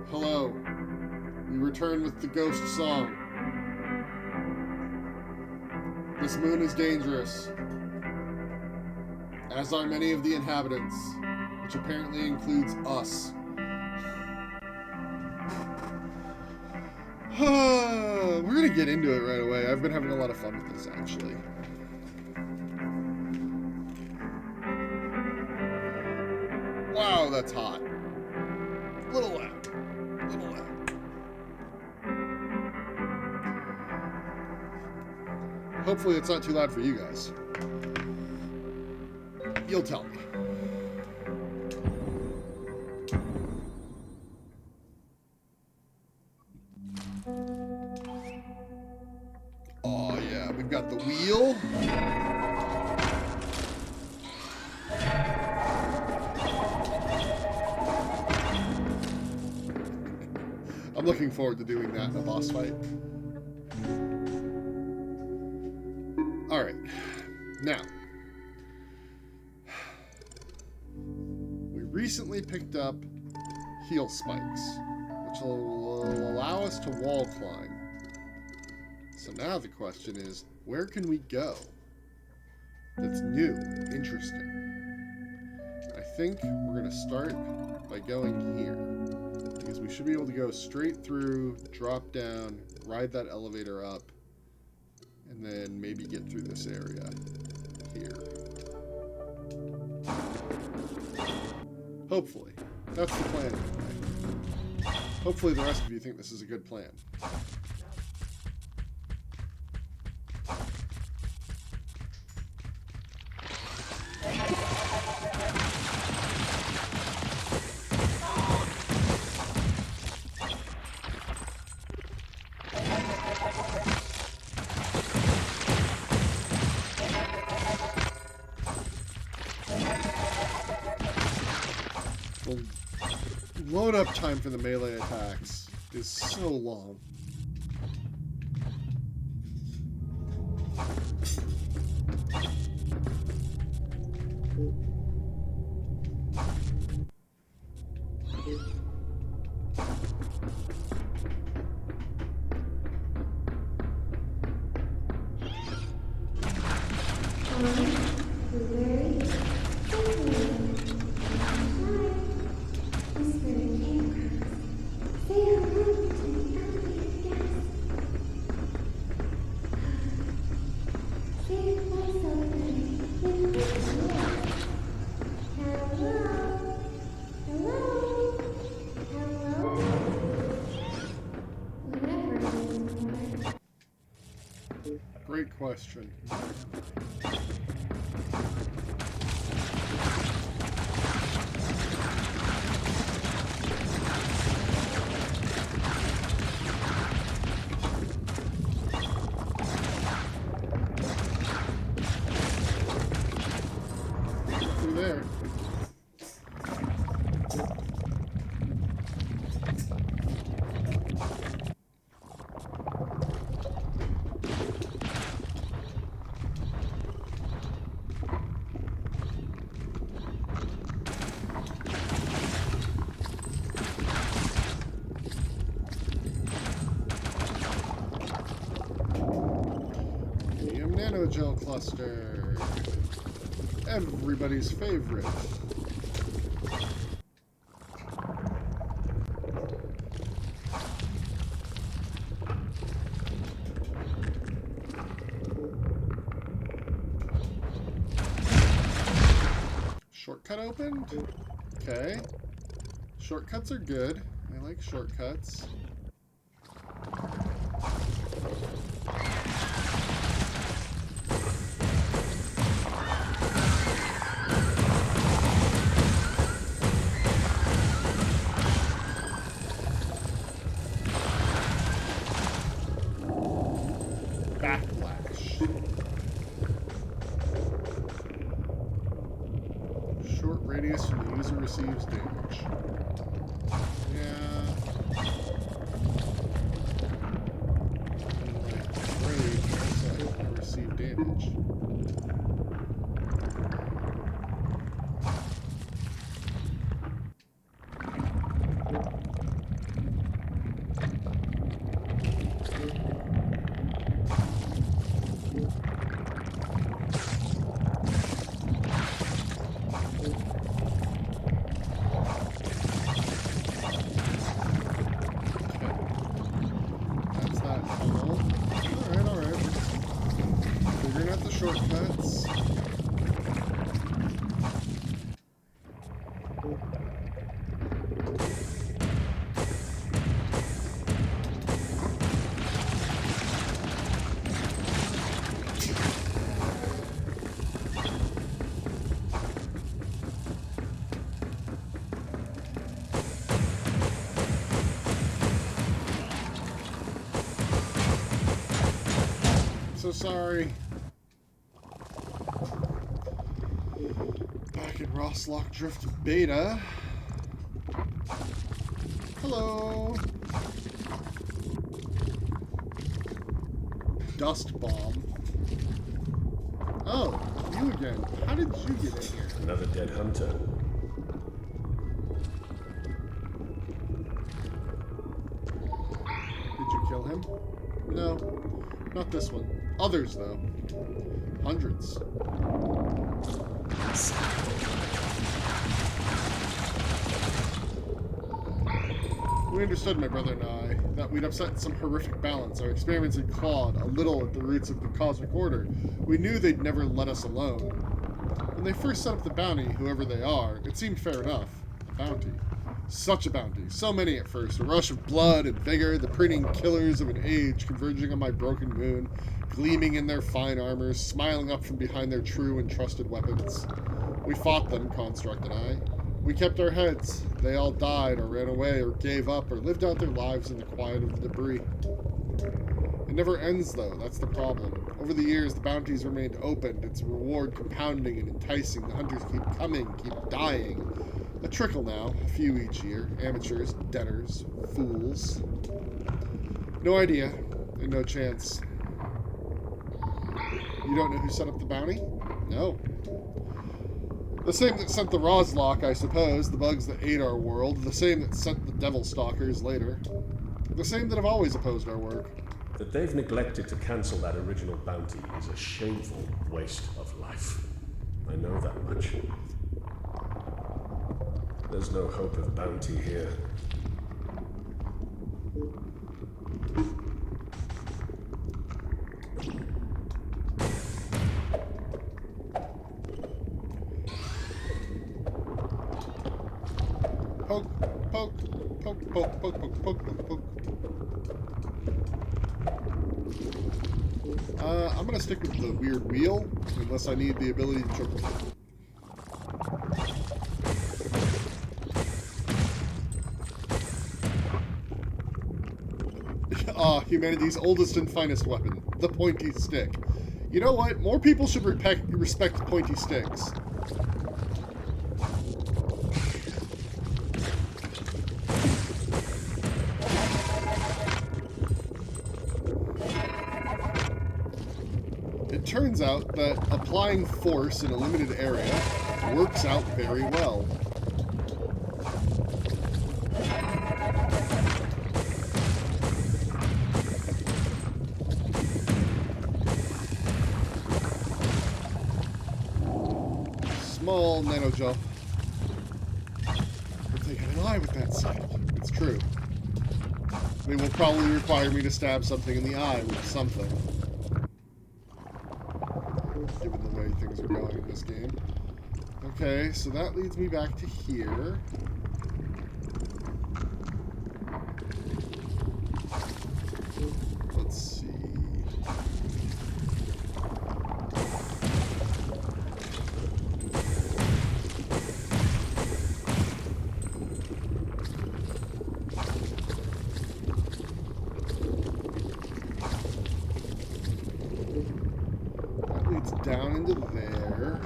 Hello. We return with the ghost song. This moon is dangerous, as are many of the inhabitants, which apparently includes us. We're gonna get into it right away. I've been having a lot of fun with this, actually. Wow, that's hot. Little loud. Little loud. Hopefully it's not too loud for you guys. You'll tell me. Oh yeah, we've got the wheel. I'm looking forward to doing that in a boss fight. Alright. Now. We recently picked up heel spikes, which will allow us to wall climb. So now the question is, where can we go? That's new, interesting. I think we're going to start by going here. Because we should be able to go straight through, drop down, ride that elevator up, and then maybe get through this area here. Hopefully. That's the plan anyway. Hopefully the rest of you think this is a good plan. The load up time for the melee attacks is so long. Great question. Through there. Gel cluster. Everybody's favorite. Shortcut opened? Okay. Shortcuts are good. I like shortcuts. Radius when the user receives damage. Yeah. Great. I receive damage. this. So sorry. Back in Roslock Drift Beta. Hello. Dust bomb. Oh, you again. How did you get in here? Another dead hunter. Did you kill him? No, not this one. Others, though. Hundreds. We understood, my brother and I, that we'd upset some horrific balance. Our experiments had clawed a little at the roots of the cosmic order. We knew they'd never let us alone. When they first set up the bounty, whoever they are, it seemed fair enough. A bounty. Such a bounty. So many at first. A rush of blood and vigor, the preening killers of an age converging on my broken moon, gleaming in their fine armor, smiling up from behind their true and trusted weapons. We fought them, Construct and I. We kept our heads. They all died or ran away or gave up or lived out their lives in the quiet of the debris. It never ends, though. That's the problem. Over the years, the bounties remained opened, its reward compounding and enticing. The hunters keep coming, keep dying. A trickle now, a few each year. Amateurs, debtors, fools. No idea, and no chance. You don't know who set up the bounty? No. The same that sent the Roslock, I suppose, the bugs that ate our world. The same that sent the Devil Stalkers later. The same that have always opposed our work. That they've neglected to cancel that original bounty is a shameful waste of life. I know that much. There's no hope of bounty here. Poke, poke, poke, poke, poke, poke, poke, poke. I'm gonna stick with the weird wheel, unless I need the ability to triple. Humanity's oldest and finest weapon, the pointy stick. You know what? More people should respect pointy sticks. It turns out that applying force in a limited area works out very well. Small nano jump. But they got an eye with that sight. It's true. They will probably require me to stab something in the eye with something. Given the way things are going in this game. Okay, so that leads me back to here. Let's see. Down into there.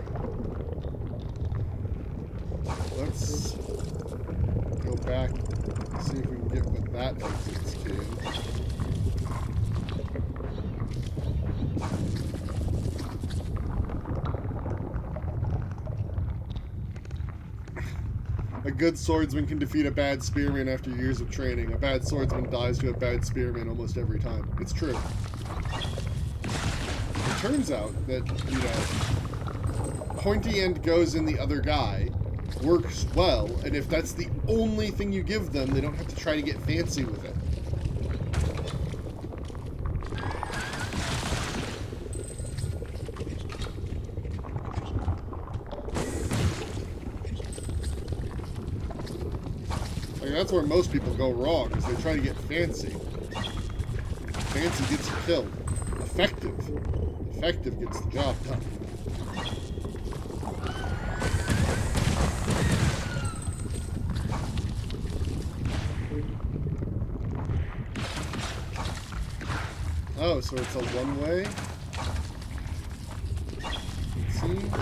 Let's go back, see if we can get what that exits to. A good swordsman can defeat a bad spearman after years of training. A bad swordsman dies to a bad spearman almost every time. It's true. It turns out that, you know, pointy end goes in the other guy, works well, and if that's the only thing you give them, they don't have to try to get fancy with it. that's where most people go wrong, is they try to get fancy. Fancy gets you killed. Effective. Effective gets the job done. Oh, so it's a one-way? It seems.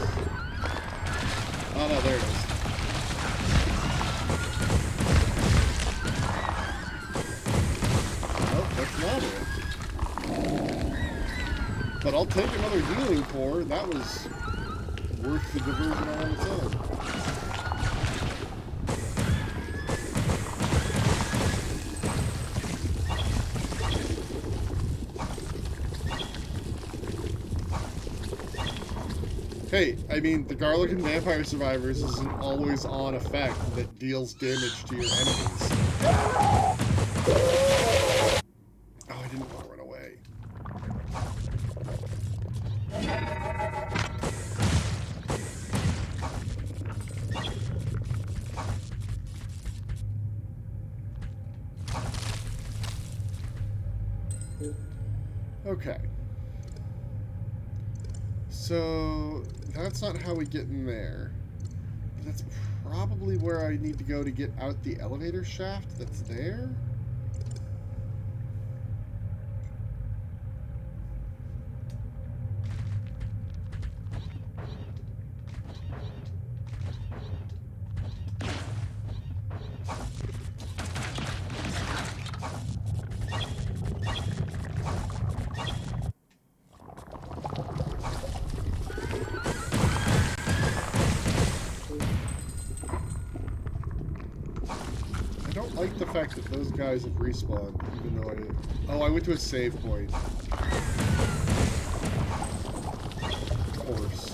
Oh no, there it is. Oh, that's not it. But I'll take another healing core. That was worth the diversion on its own. Hey, I mean, the Garlic and Vampire Survivors is an always-on effect that deals damage to your enemies. Oh, I didn't want to run away. Okay. So, that's not how we get in there. But that's probably where I need to go to get out the elevator shaft that's there? I don't like the fact that those guys have respawned, even though I did. Oh, I went to a save point. Of course.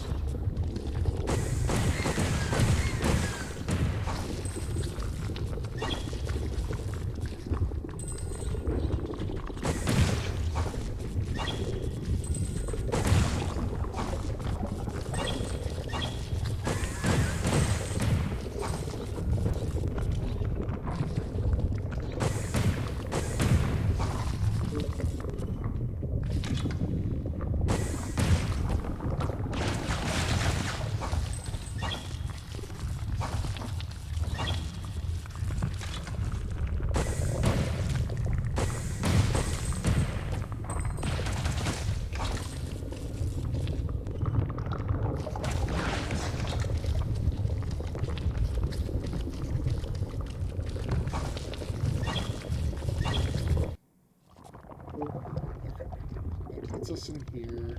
Puts us in here.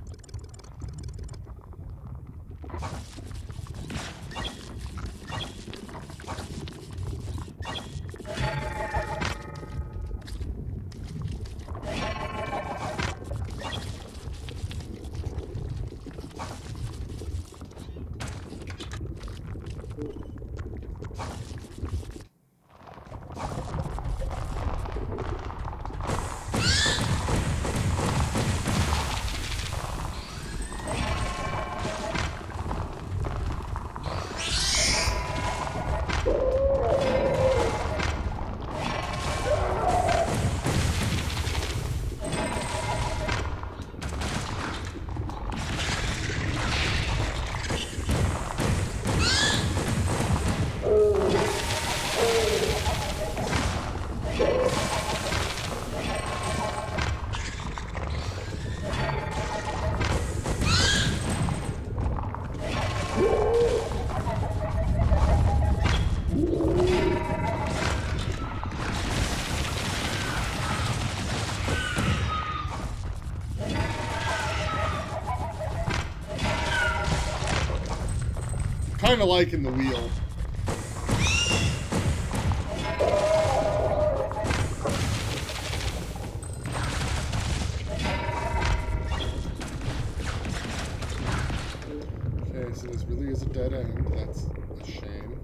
Kind of liking the wheel. Okay, so this really is a dead end. That's a shame.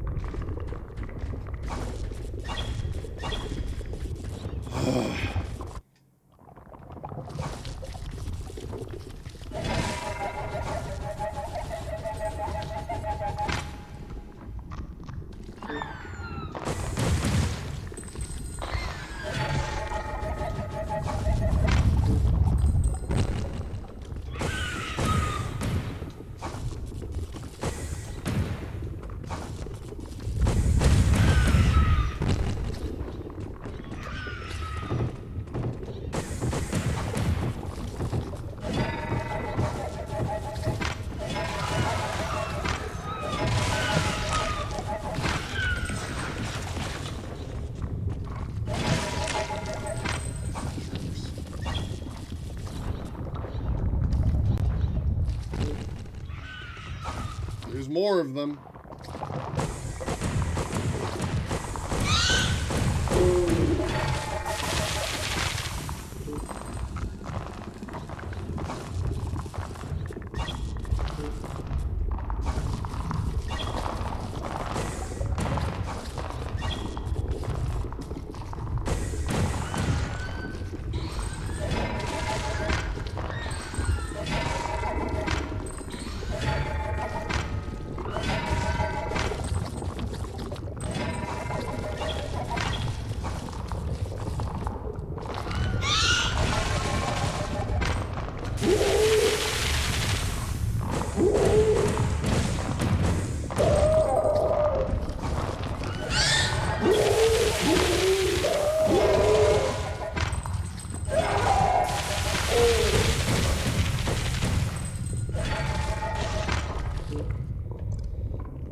There's more of them.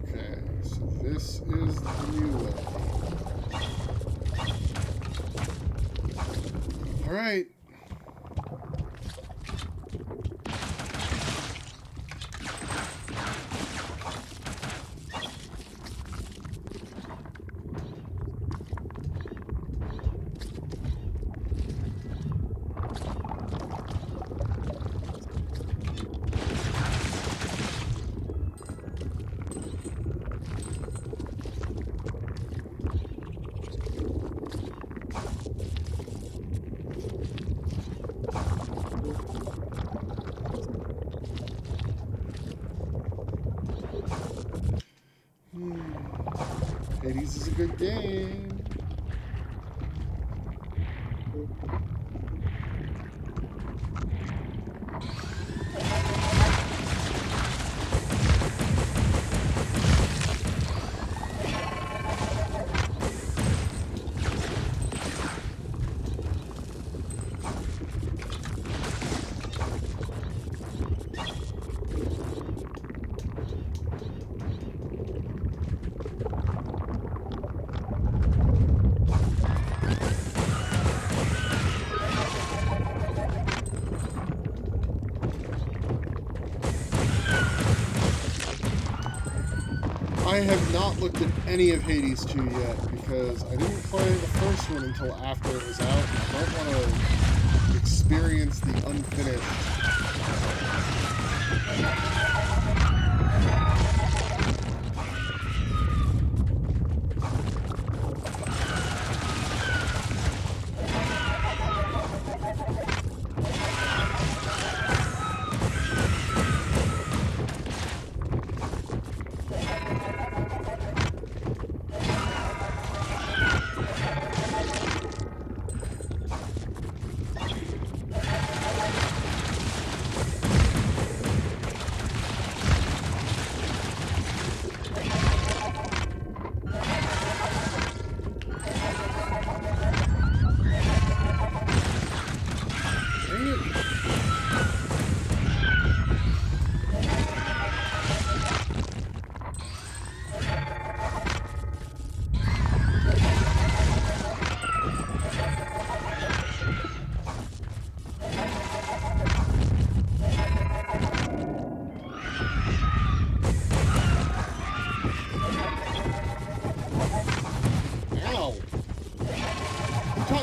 Okay, so this is the new way. Alright. Hades is a good game. I have not looked at any of Hades 2 yet because I didn't play the first one until after it was out, and I don't want to experience the unfinished.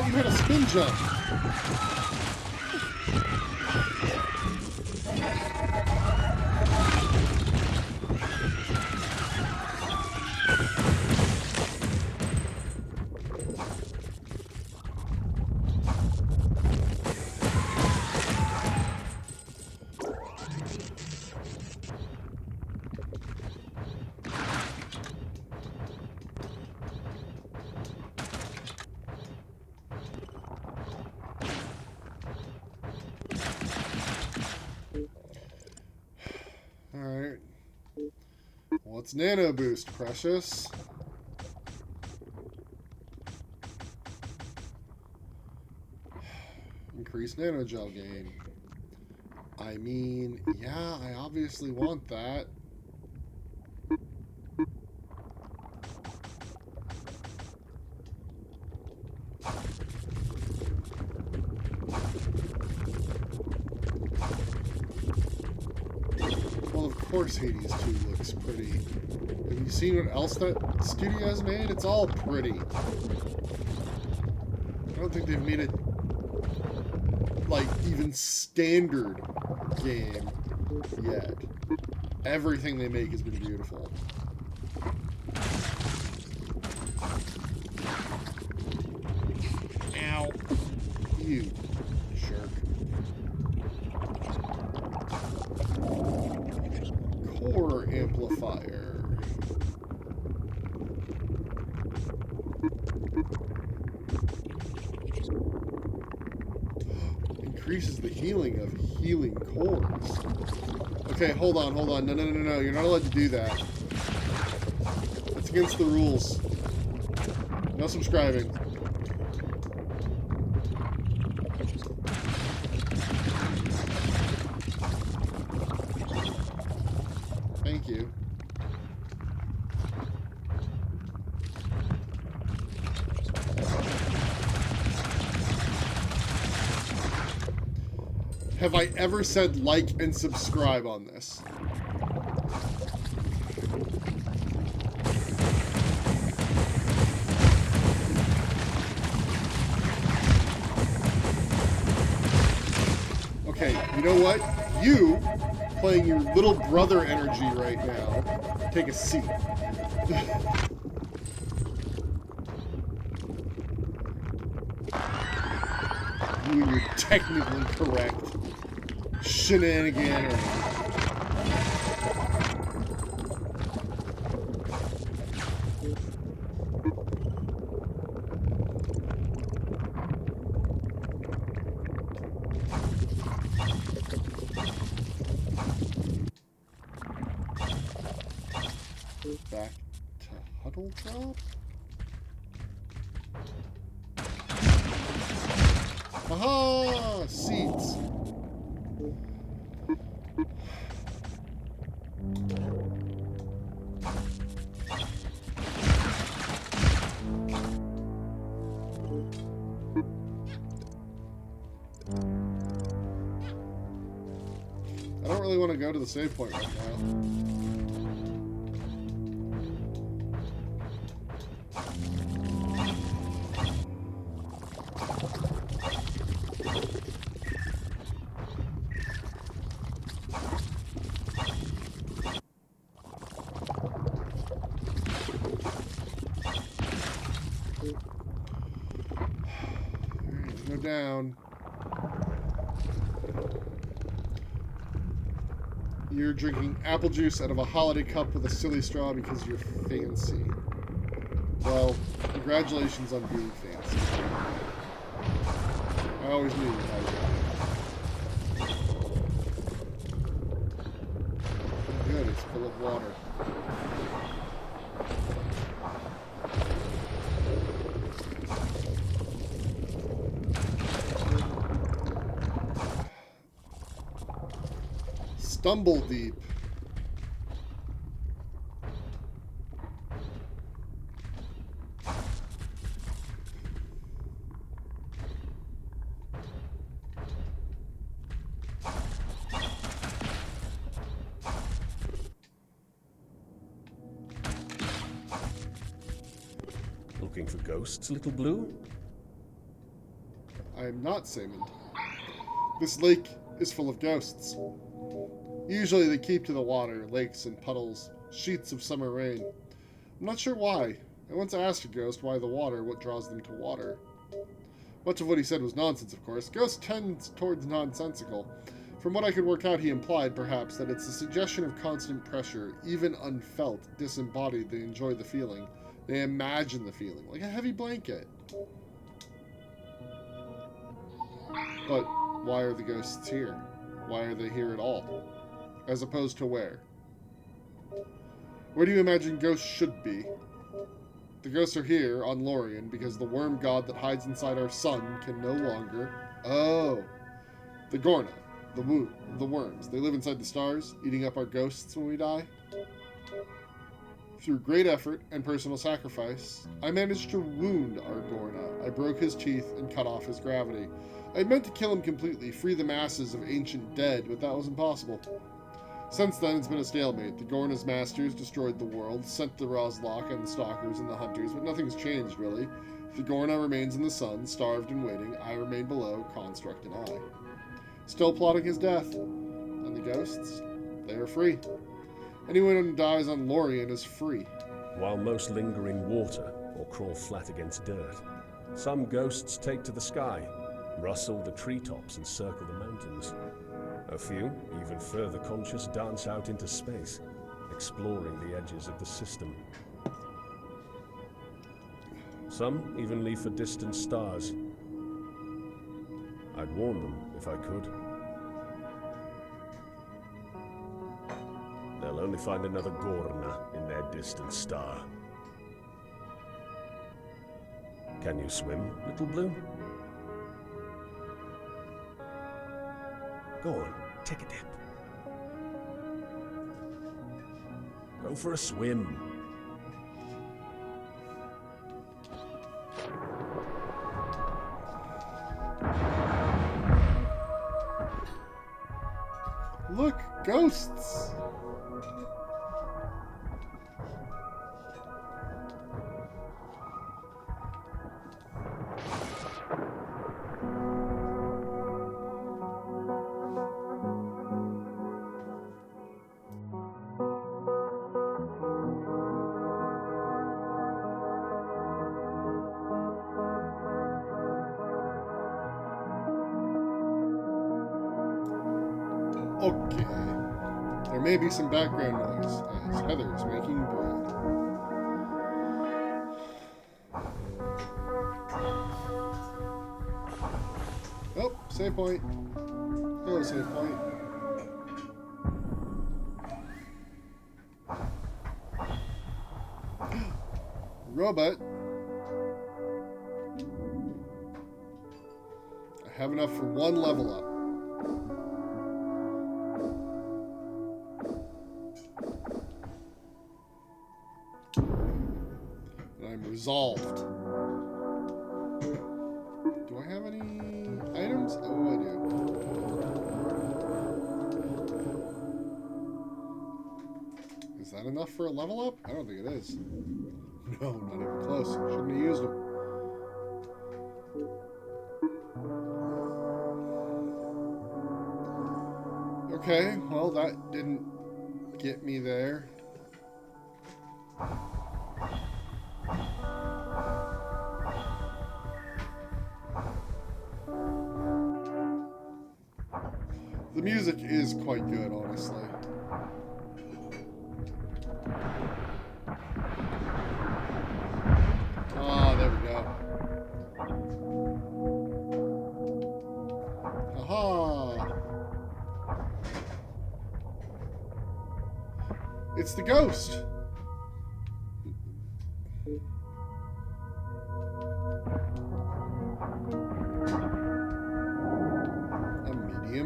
You had a spin jump. Alright. What's Nano Boost, precious? Increased Nano Gel gain. I mean, yeah, I obviously want that. Well, of course Hades 2 looks pretty. Have you seen what else that studio has made? It's all pretty. I don't think they've made it, like, even standard game yet. Everything they make has been beautiful. Ow. You jerk. Core amplifier. Increases the healing of healing cores. Okay, hold on. No. You're not allowed to do that. That's against the rules. No subscribing. Thank you. Have I ever said like and subscribe on this? Okay, you know what? You, playing your little brother energy right now, take a seat. You and your technically correct shenanigan. Back to Huddle Drop? Aha! Seats. I don't really want to go to the save point right now. Go down. You're drinking apple juice out of a holiday cup with a silly straw because you're fancy. Well, congratulations on being fancy. I always knew you had it. Good, it's full of water. Stumble deep. Looking for ghosts, little blue? I am not Saymond. This lake is full of ghosts. Usually they keep to the water, lakes and puddles, sheets of summer rain. I'm not sure why. I once asked a ghost why the water, what draws them to water. Much of what he said was nonsense, of course. Ghosts tend towards nonsensical. From what I could work out, he implied, perhaps, that it's a suggestion of constant pressure, even unfelt, disembodied. They enjoy the feeling. They imagine the feeling, like a heavy blanket. But why are the ghosts here? Why are they here at all? As opposed to where? Where do you imagine ghosts should be? The ghosts are here on Lorien because the worm god that hides inside our sun can no longer... Oh. The Gorna. The worms. They live inside the stars, eating up our ghosts when we die. Through great effort and personal sacrifice, I managed to wound our Gorna. I broke his teeth and cut off his gravity. I had meant to kill him completely, free the masses of ancient dead, but that was impossible. Since then, it's been a stalemate. The Gorna's masters destroyed the world, sent the Roslock and the Stalkers and the Hunters, but nothing's changed, really. The Gorna remains in the sun, starved and waiting. I remain below, Construct and I. Still plotting his death. And the ghosts? They are free. Anyone who dies on Lorien is free. While most linger in water or crawl flat against dirt, some ghosts take to the sky, rustle the treetops and circle the mountains. A few, even further conscious, dance out into space, exploring the edges of the system. Some even leave for distant stars. I'd warn them if I could. They'll only find another Gorna in their distant star. Can you swim, Little Blue? Go on, take a dip. Go for a swim. Look, ghosts! Okay. There may be some background noise as Heather's making bread. Oh, save point. Hello, save point. Robot. I have enough for one level up. Resolved. Do I have any items? Oh, I do. Is that enough for a level up? I don't think it is. No, not even close. Shouldn't have used them. Okay, well, that didn't get me there. The music is quite good, honestly. Ah, there we go. Aha! It's the ghost!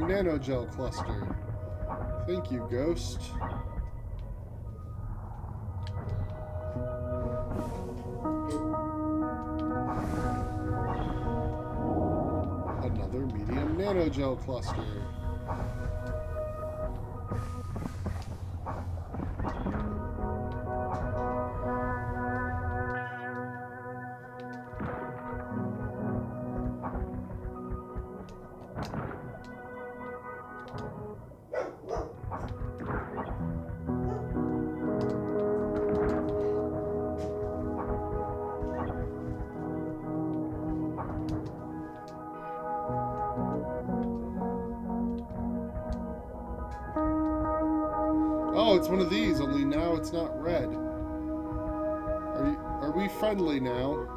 Nanogel cluster. Thank you, ghost. Another medium nanogel cluster. Oh, it's one of these, only now it's not red. Are we friendly now?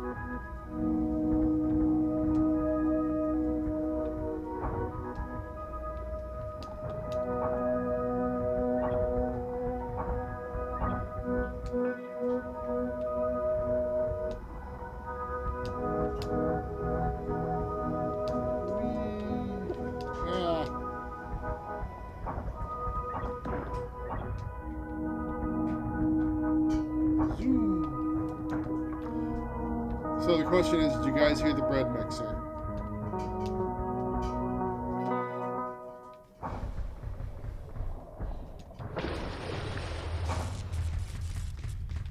So the question is, did you guys hear the bread mixer?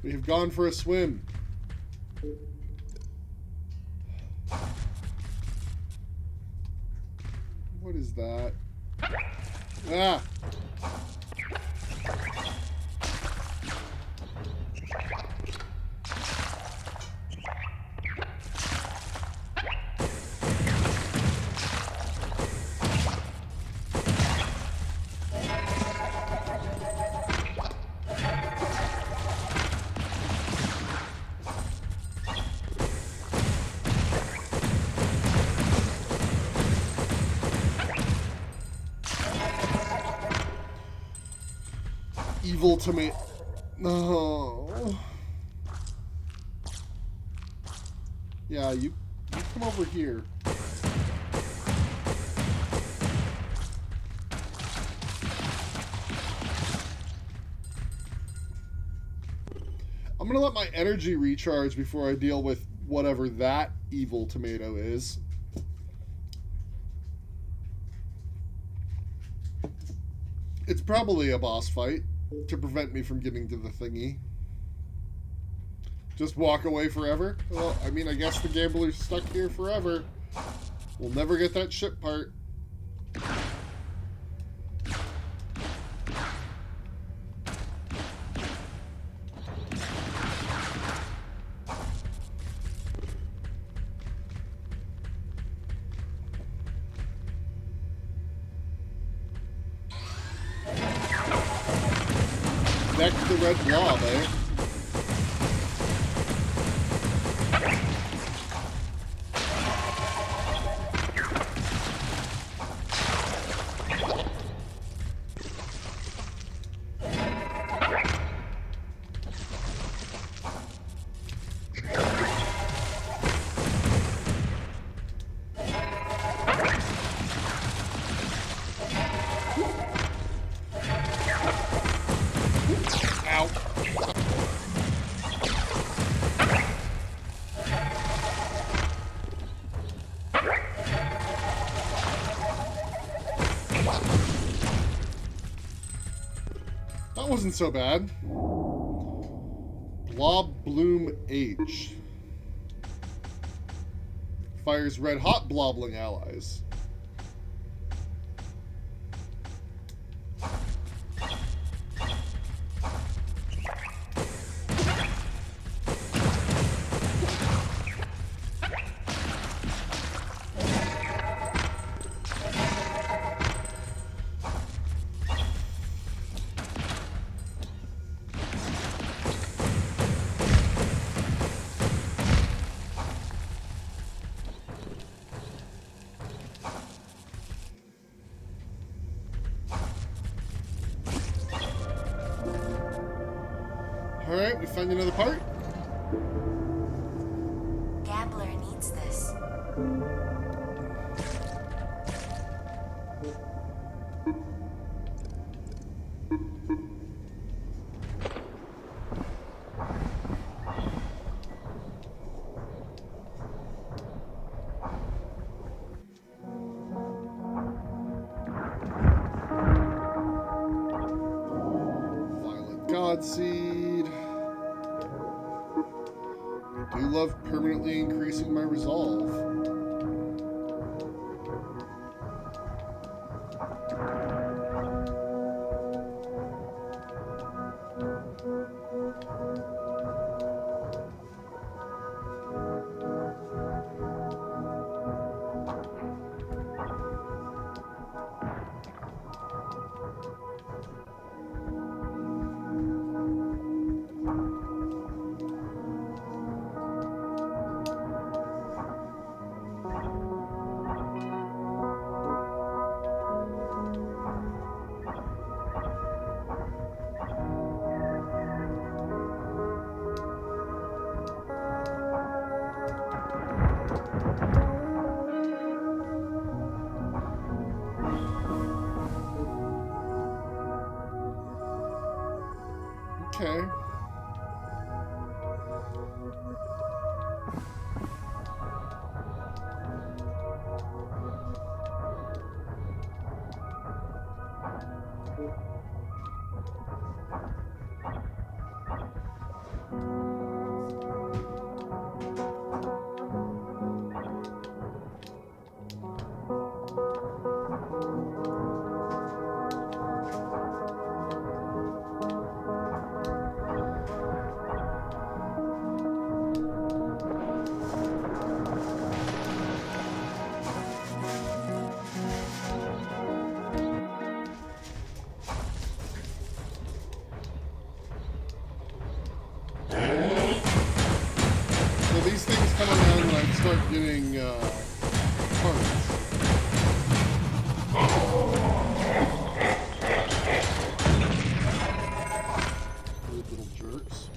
We have gone for a swim. What is that? Ah! Evil tomato. No. Yeah, you come over here. I'm gonna let my energy recharge before I deal with whatever that evil tomato is. It's probably a boss fight to prevent me from getting to the thingy. Just walk away forever? Well, I mean, I guess the gambler's stuck here forever. We'll never get that ship part. Deck the red blob, eh? That wasn't so bad. Blob Bloom H. Fires red hot blobbling allies. Alright, we find another part. Gambler needs this. Violet Godseed. I do love permanently increasing my resolve. Okay. start getting targets. Little jerks.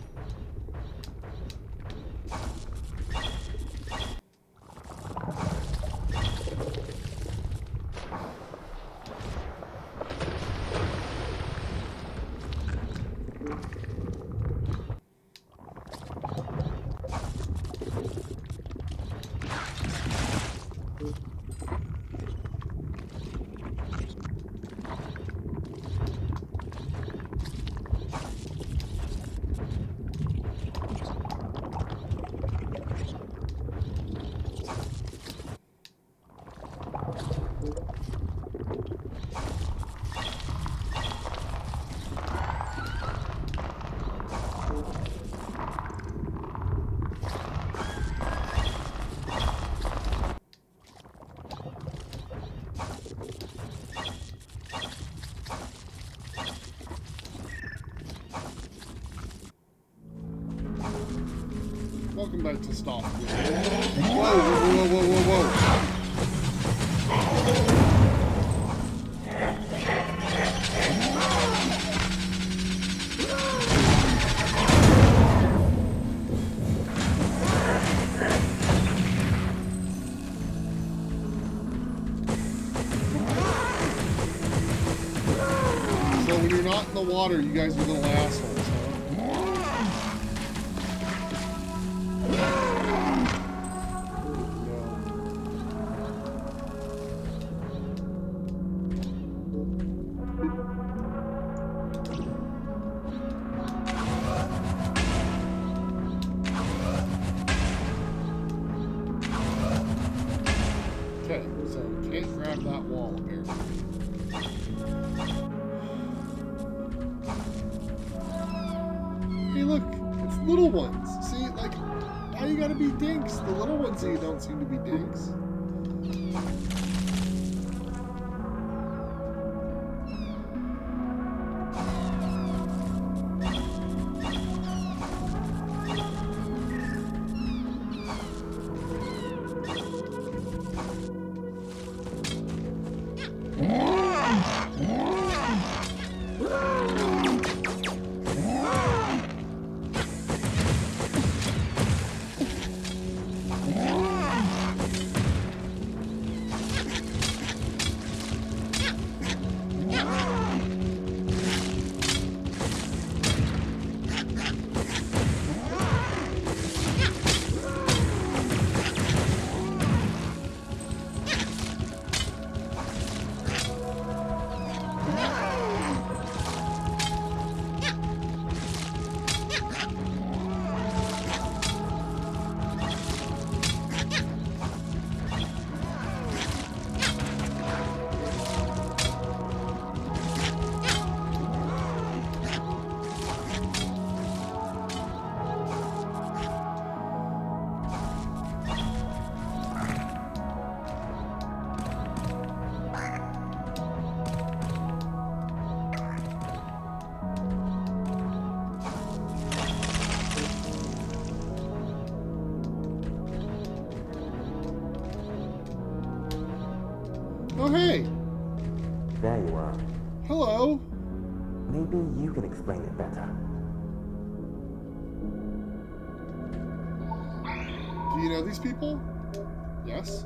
Welcome back to Stop. Whoa, whoa, whoa, whoa, whoa. So when you're not in the water, you guys are little assholes, huh? Okay, so can't grab that wall apparently. Hey look, it's little ones. See, like, why you gotta be dinks? The little ones here don't seem to be dinks. Oh, hey! There you are. Hello! Maybe you can explain it better. Do you know these people? Yes?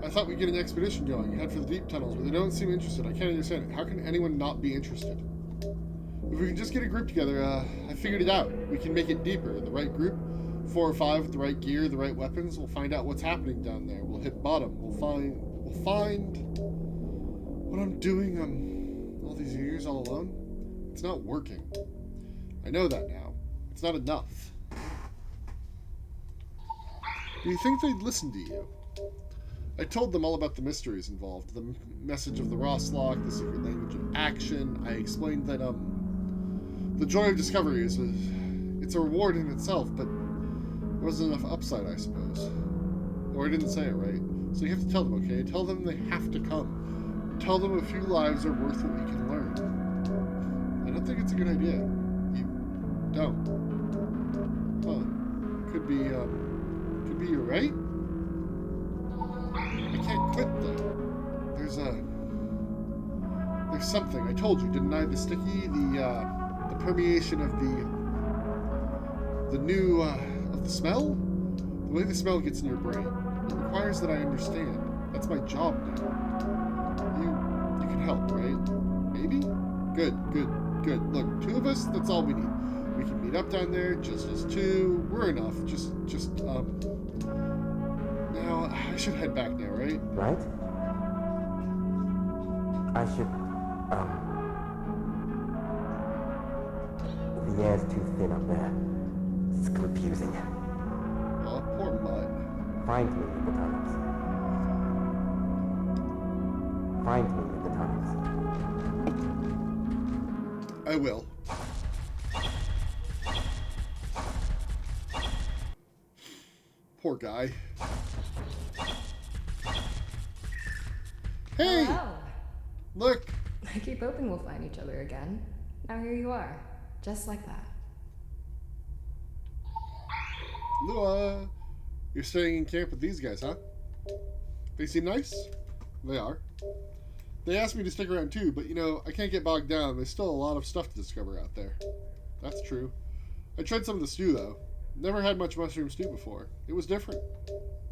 I thought we'd get an expedition going, head for the deep tunnels, but they don't seem interested. I can't understand it. How can anyone not be interested? If we can just get a group together, I figured it out. We can make it deeper. The right group, 4 or 5 with the right gear, the right weapons, we'll find out what's happening down there. We'll hit bottom. We'll find what I'm doing all these years all alone. It's not working. I know that now. It's not enough. Do you think they'd listen to you? I told them all about the mysteries involved, the message of the Roslock, the secret language of action. I explained that the joy of discovery it's a reward in itself, but there wasn't enough upside, I suppose. Or I didn't say it right. So you have to tell them, okay? Tell them they have to come. Tell them a few lives are worth what we can learn. I don't think it's a good idea. You don't. Huh. Could be you're right? quit though. There's something. I told you, didn't I? The sticky, the permeation of of the smell? The way the smell gets in your brain. It requires that I understand. That's my job now. You can help, right? Maybe? Good. Look, two of us, that's all we need. We can meet up down there, just as two. We're enough. Now, I should head back now, right? Right? I should, the air's too thin up there. It's confusing. Oh, poor Mutt. Find me at the tunnels. Find me at the tunnels. I will. Poor guy. Hey! Hello. Look! I keep hoping we'll find each other again. Now here you are. Just like that. Lua! You're staying in camp with these guys, huh? They seem nice? They are. They asked me to stick around too, but you know, I can't get bogged down. There's still a lot of stuff to discover out there. That's true. I tried some of the stew, though. Never had much mushroom stew before. It was different.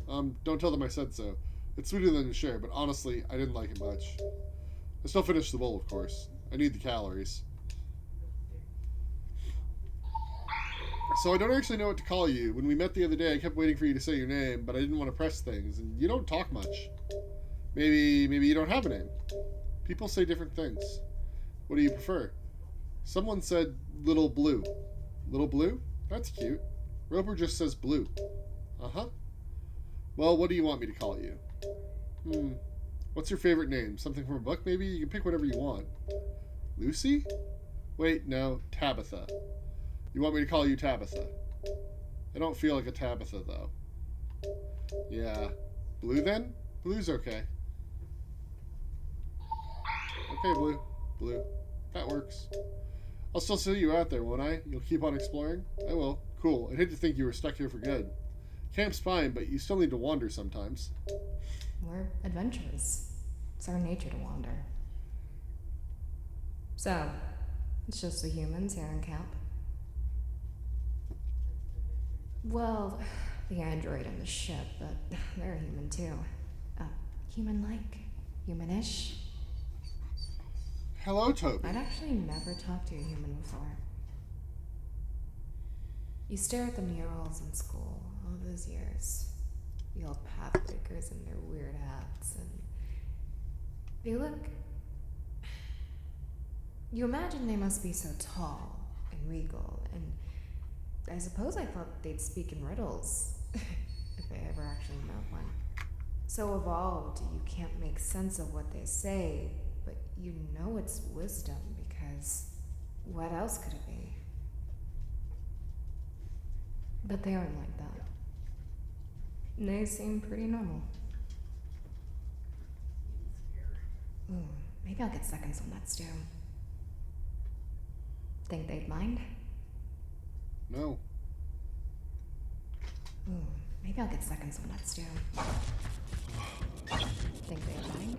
Don't tell them I said so. It's sweeter than you share, but honestly, I didn't like it much. I still finished the bowl, of course. I need the calories. So I don't actually know what to call you. When we met the other day, I kept waiting for you to say your name, but I didn't want to press things, and you don't talk much. Maybe you don't have a name. People say different things. What do you prefer? Someone said Little Blue. Little Blue? That's cute. Roper just says Blue. Uh-huh. Well, what do you want me to call you? What's your favorite name? Something from a book, maybe? You can pick whatever you want. Lucy? Wait, no. Tabitha. You want me to call you Tabitha? I don't feel like a Tabitha, though. Yeah. Blue, then? Blue's okay. Okay, Blue. Blue. That works. I'll still see you out there, won't I? You'll keep on exploring? I will. Cool. I'd hate to think you were stuck here for good. Camp's fine, but you still need to wander sometimes. We're adventurers. It's our nature to wander. So, it's just the humans here in camp? Well, the android and the ship, but they're human too. Human-like. Humanish. Hello, Toby. I'd actually never talked to a human before. You stare at the murals in school all those years. The old pathbreakers in their weird hats, and they look... You imagine they must be so tall and regal, and I suppose I thought they'd speak in riddles, if they ever actually met one. So evolved, you can't make sense of what they say, but you know it's wisdom, because what else could it be? But they aren't like that. They seem pretty normal. Ooh, maybe I'll get seconds on that stew. Think they'd mind? No. Ooh, maybe I'll get seconds on that stew. Think they'd mind?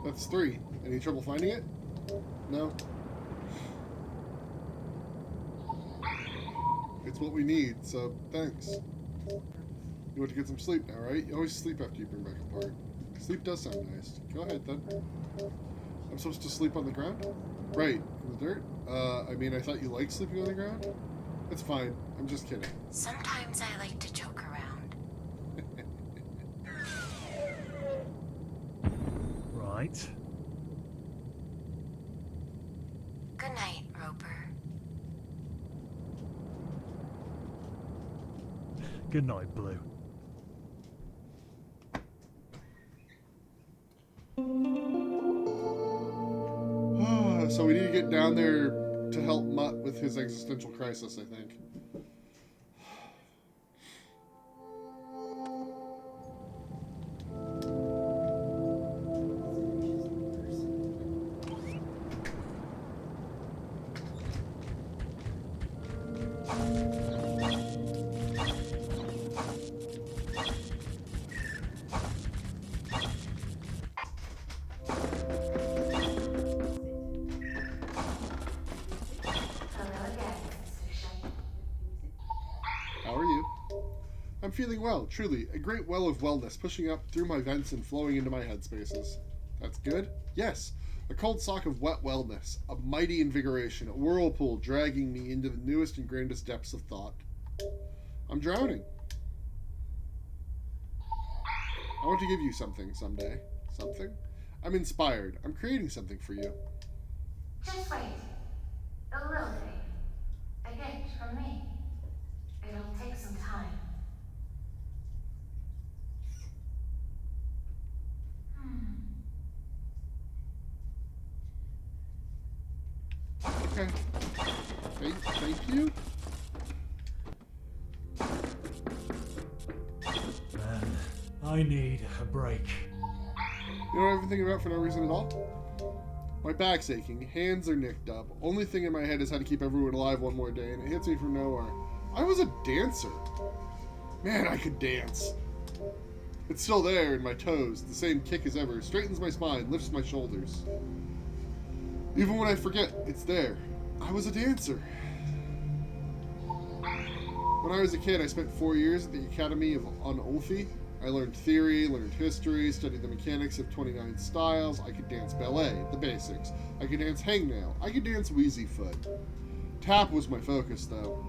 That's 3. Any trouble finding it? No. It's what we need, so thanks. You want to get some sleep now, right? You always sleep after you bring back a part. Sleep does sound nice. Go ahead, then. I'm supposed to sleep on the ground? Right, in the dirt? I mean, I thought you liked sleeping on the ground? It's fine. I'm just kidding. Sometimes I like to joke around. Right. Good night, Roper. Good night, Blue. So we need to get down there to help Mutt with his existential crisis, I think. I'm feeling well, truly. A great well of wellness pushing up through my vents and flowing into my head spaces. That's good? Yes. A cold sock of wet wellness, a mighty invigoration, a whirlpool dragging me into the newest and grandest depths of thought. I'm drowning. I want to give you something someday. Something? I'm inspired. I'm creating something for you. Just wait. A little thing. A gift from me. It'll take some time. Okay. Thank you? Man, I need a break. You know what I've been thinking about for no reason at all? My back's aching, hands are nicked up. Only thing in my head is how to keep everyone alive one more day, and it hits me from nowhere. I was a dancer. Man, I could dance. It's still there in my toes, the same kick as ever, straightens my spine, lifts my shoulders. Even when I forget, it's there. I was a dancer. When I was a kid, I spent 4 years at the Academy on Ulfi. I learned theory, learned history, studied the mechanics of 29 styles. I could dance ballet, the basics. I could dance hangnail. I could dance wheezy foot. Tap was my focus, though.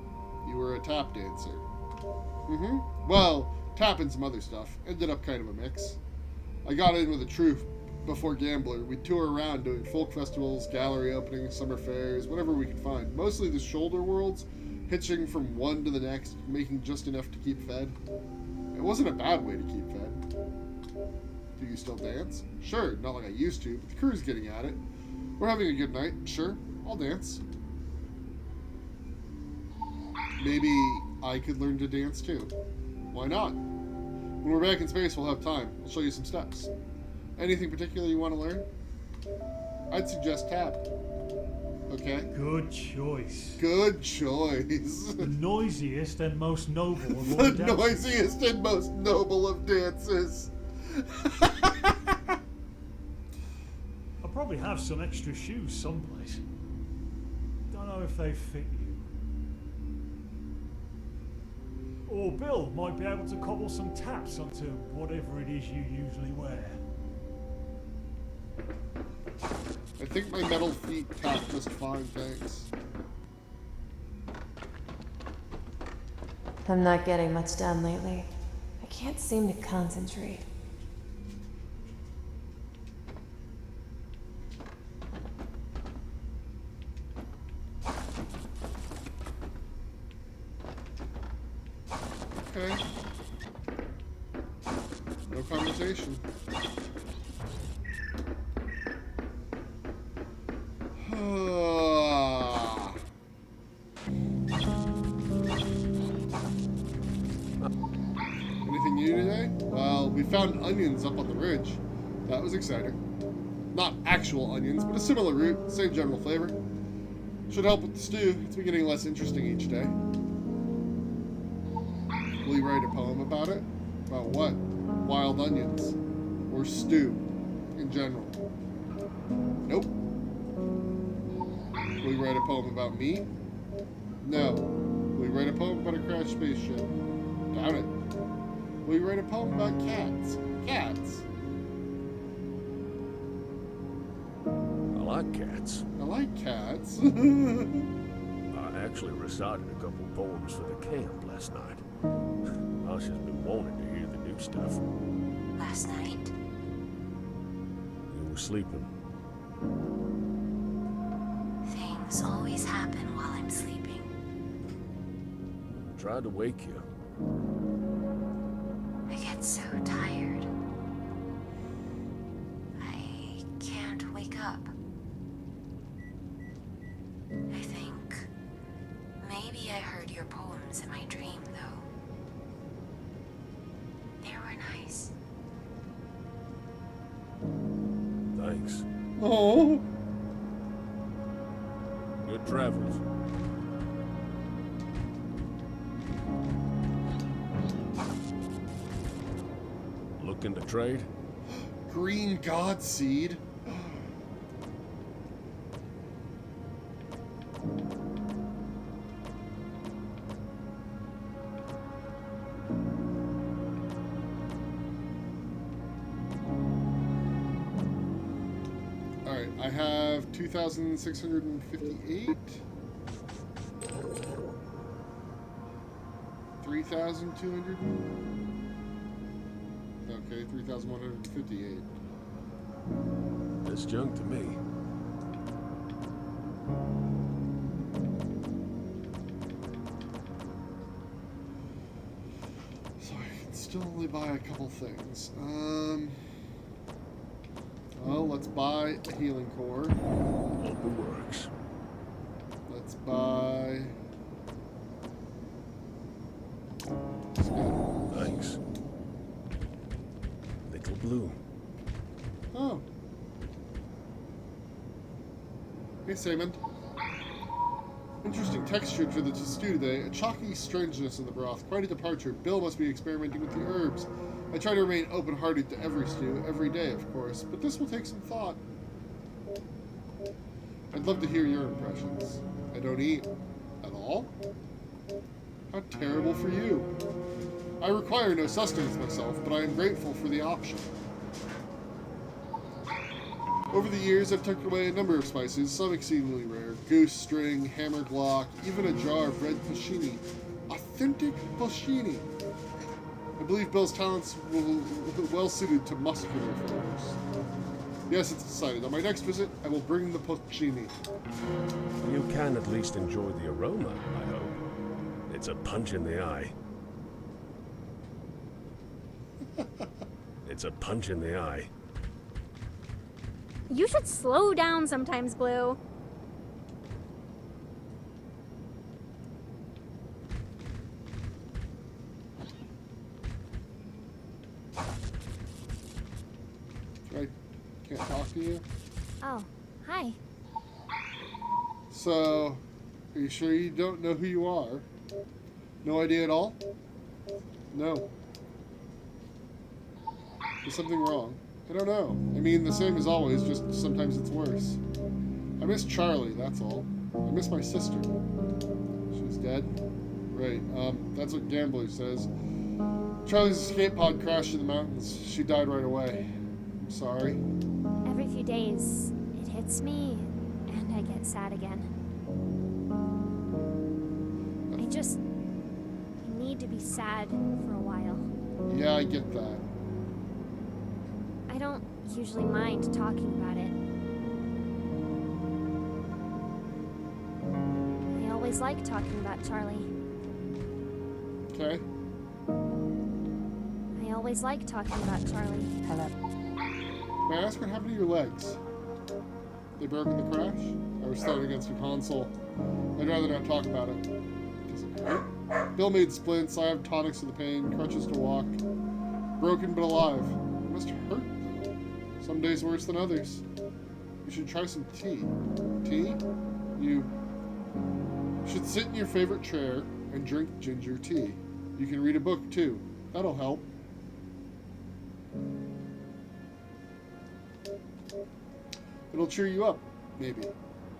You were a tap dancer. Well, tap and some other stuff. Ended up kind of a mix. I got in with a troupe before Gambler. We'd tour around doing folk festivals, gallery openings, summer fairs, whatever we could find. Mostly the shoulder worlds, hitching from one to the next, making just enough to keep fed. It wasn't a bad way to keep fed. Do you still dance? Sure, not like I used to, but the crew's getting at it. We're having a good night. Sure, I'll dance. Maybe I could learn to dance too. Why not? When we're back in space, we'll have time. I'll show you some steps. Anything particular you want to learn? I'd suggest tap. Okay? Good choice. Good choice. The noisiest and most noble of all The dances. noisiest and most noble of dances. I'll probably have some extra shoes someplace. Don't know if they fit you. Or Bill might be able to cobble some taps onto whatever it is you usually wear. I think my metal feet tap just fine, thanks. I'm not getting much done lately. I can't seem to concentrate. Okay. No conversation. Anything new today? Well, we found onions up on the ridge. That was exciting. Not actual onions, but a similar root, same general flavor. Should help with the stew. It's been getting less interesting each day. Will you write a poem about it? About what? Wild onions. Or stew, in general. Nope. Will you write a poem about me? No. Will you write a poem about a crashed spaceship? Doubt it. Will you write a poem about cats? Cats. I like cats. I like cats. I actually recited a couple poems for the camp last night. Asha's been wanting to hear the new stuff. Last night? You were sleeping. Things always happen while I'm sleeping. I tried to wake you. I get so tired. I can't wake up. I think maybe I heard your poems in my dream, though. They were nice. Thanks. Oh. Good travels. Looking to trade? Green God Seed. I have 2,658. 3,200. Okay, 3,158. That's junk to me. So I can still only buy a couple things. Well, let's buy a healing core. On the works. Let's buy. That's good. Thanks. Little blue. Oh. Hey, Simon. Interesting texture to the stew today. A chalky strangeness in the broth. Quite a departure. Bill must be experimenting with the herbs. I try to remain open-hearted to every stew, every day, of course, but this will take some thought. I'd love to hear your impressions. I don't eat. At all? How terrible for you. I require no sustenance myself, but I am grateful for the option. Over the years, I've tucked away a number of spices, some exceedingly rare. Goose string, hammer glock, even a jar of red porcini. Authentic porcini. I believe Bill's talents will well suited to muscular flavors. Yes, it's decided. On my next visit, I will bring the porcini. You can at least enjoy the aroma, I hope. It's a punch in the eye. It's a punch in the eye. You should slow down sometimes, Blue. I can't talk to you. Oh, hi. So, are you sure you don't know who you are? No idea at all? No. Is something wrong? I don't know. I mean, the same as always, just sometimes it's worse. I miss Charlie, that's all. I miss my sister. She's dead? Right, that's what Gambler says. Charlie's escape pod crashed in the mountains. She died right away. I'm sorry. Every few days, it hits me, and I get sad again. I need to be sad for a while. Yeah, I get that. I don't usually mind talking about it. I always like talking about Charlie. Okay. I always like talking about Charlie. Hello. May I ask what happened to your legs? They broke in the crash? I was thrown against a console. I'd rather not talk about it. Does it hurt? Bill made splints. I have tonics for the pain, crutches to walk. Broken but alive. It must hurt, though. Some days worse than others. You should try some tea. Tea? You should sit in your favorite chair and drink ginger tea. You can read a book, too. That'll help. It'll cheer you up, maybe.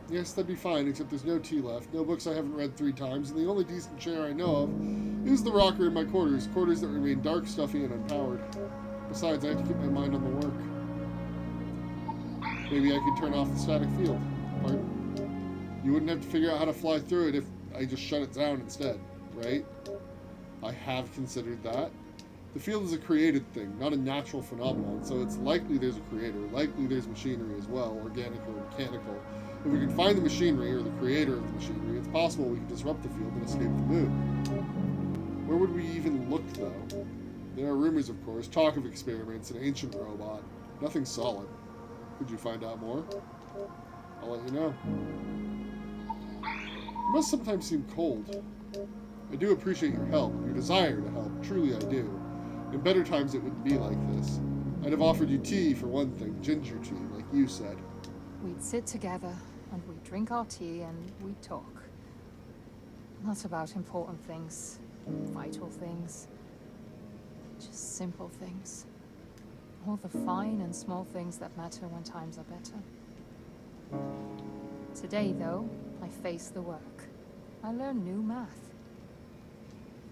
Yes, that'd be fine, except there's no tea left, no books I haven't read 3 times, and the only decent chair I know of is the rocker in my quarters that remain dark, stuffy, and unpowered. Besides, I have to keep my mind on the work. Maybe I could turn off the static field. Pardon? You wouldn't have to figure out how to fly through it if I just shut it down instead, right? I have considered that. The field is a created thing, not a natural phenomenon, so it's likely there's a creator, likely there's machinery as well, organic or mechanical. If we can find the machinery or the creator of the machinery, it's possible we can disrupt the field and escape the moon. Where would we even look, though? There are rumors, of course, talk of experiments, an ancient robot. Nothing solid. Could you find out more? I'll let you know. You must sometimes seem cold. I do appreciate your help, your desire to help, truly I do. In better times it wouldn't be like this. I'd have offered you tea for one thing, ginger tea, like you said. We'd sit together, and we'd drink our tea, and we'd talk. Not about important things, vital things. Just simple things. All the fine and small things that matter when times are better. Today, though, I face the work. I learn new math.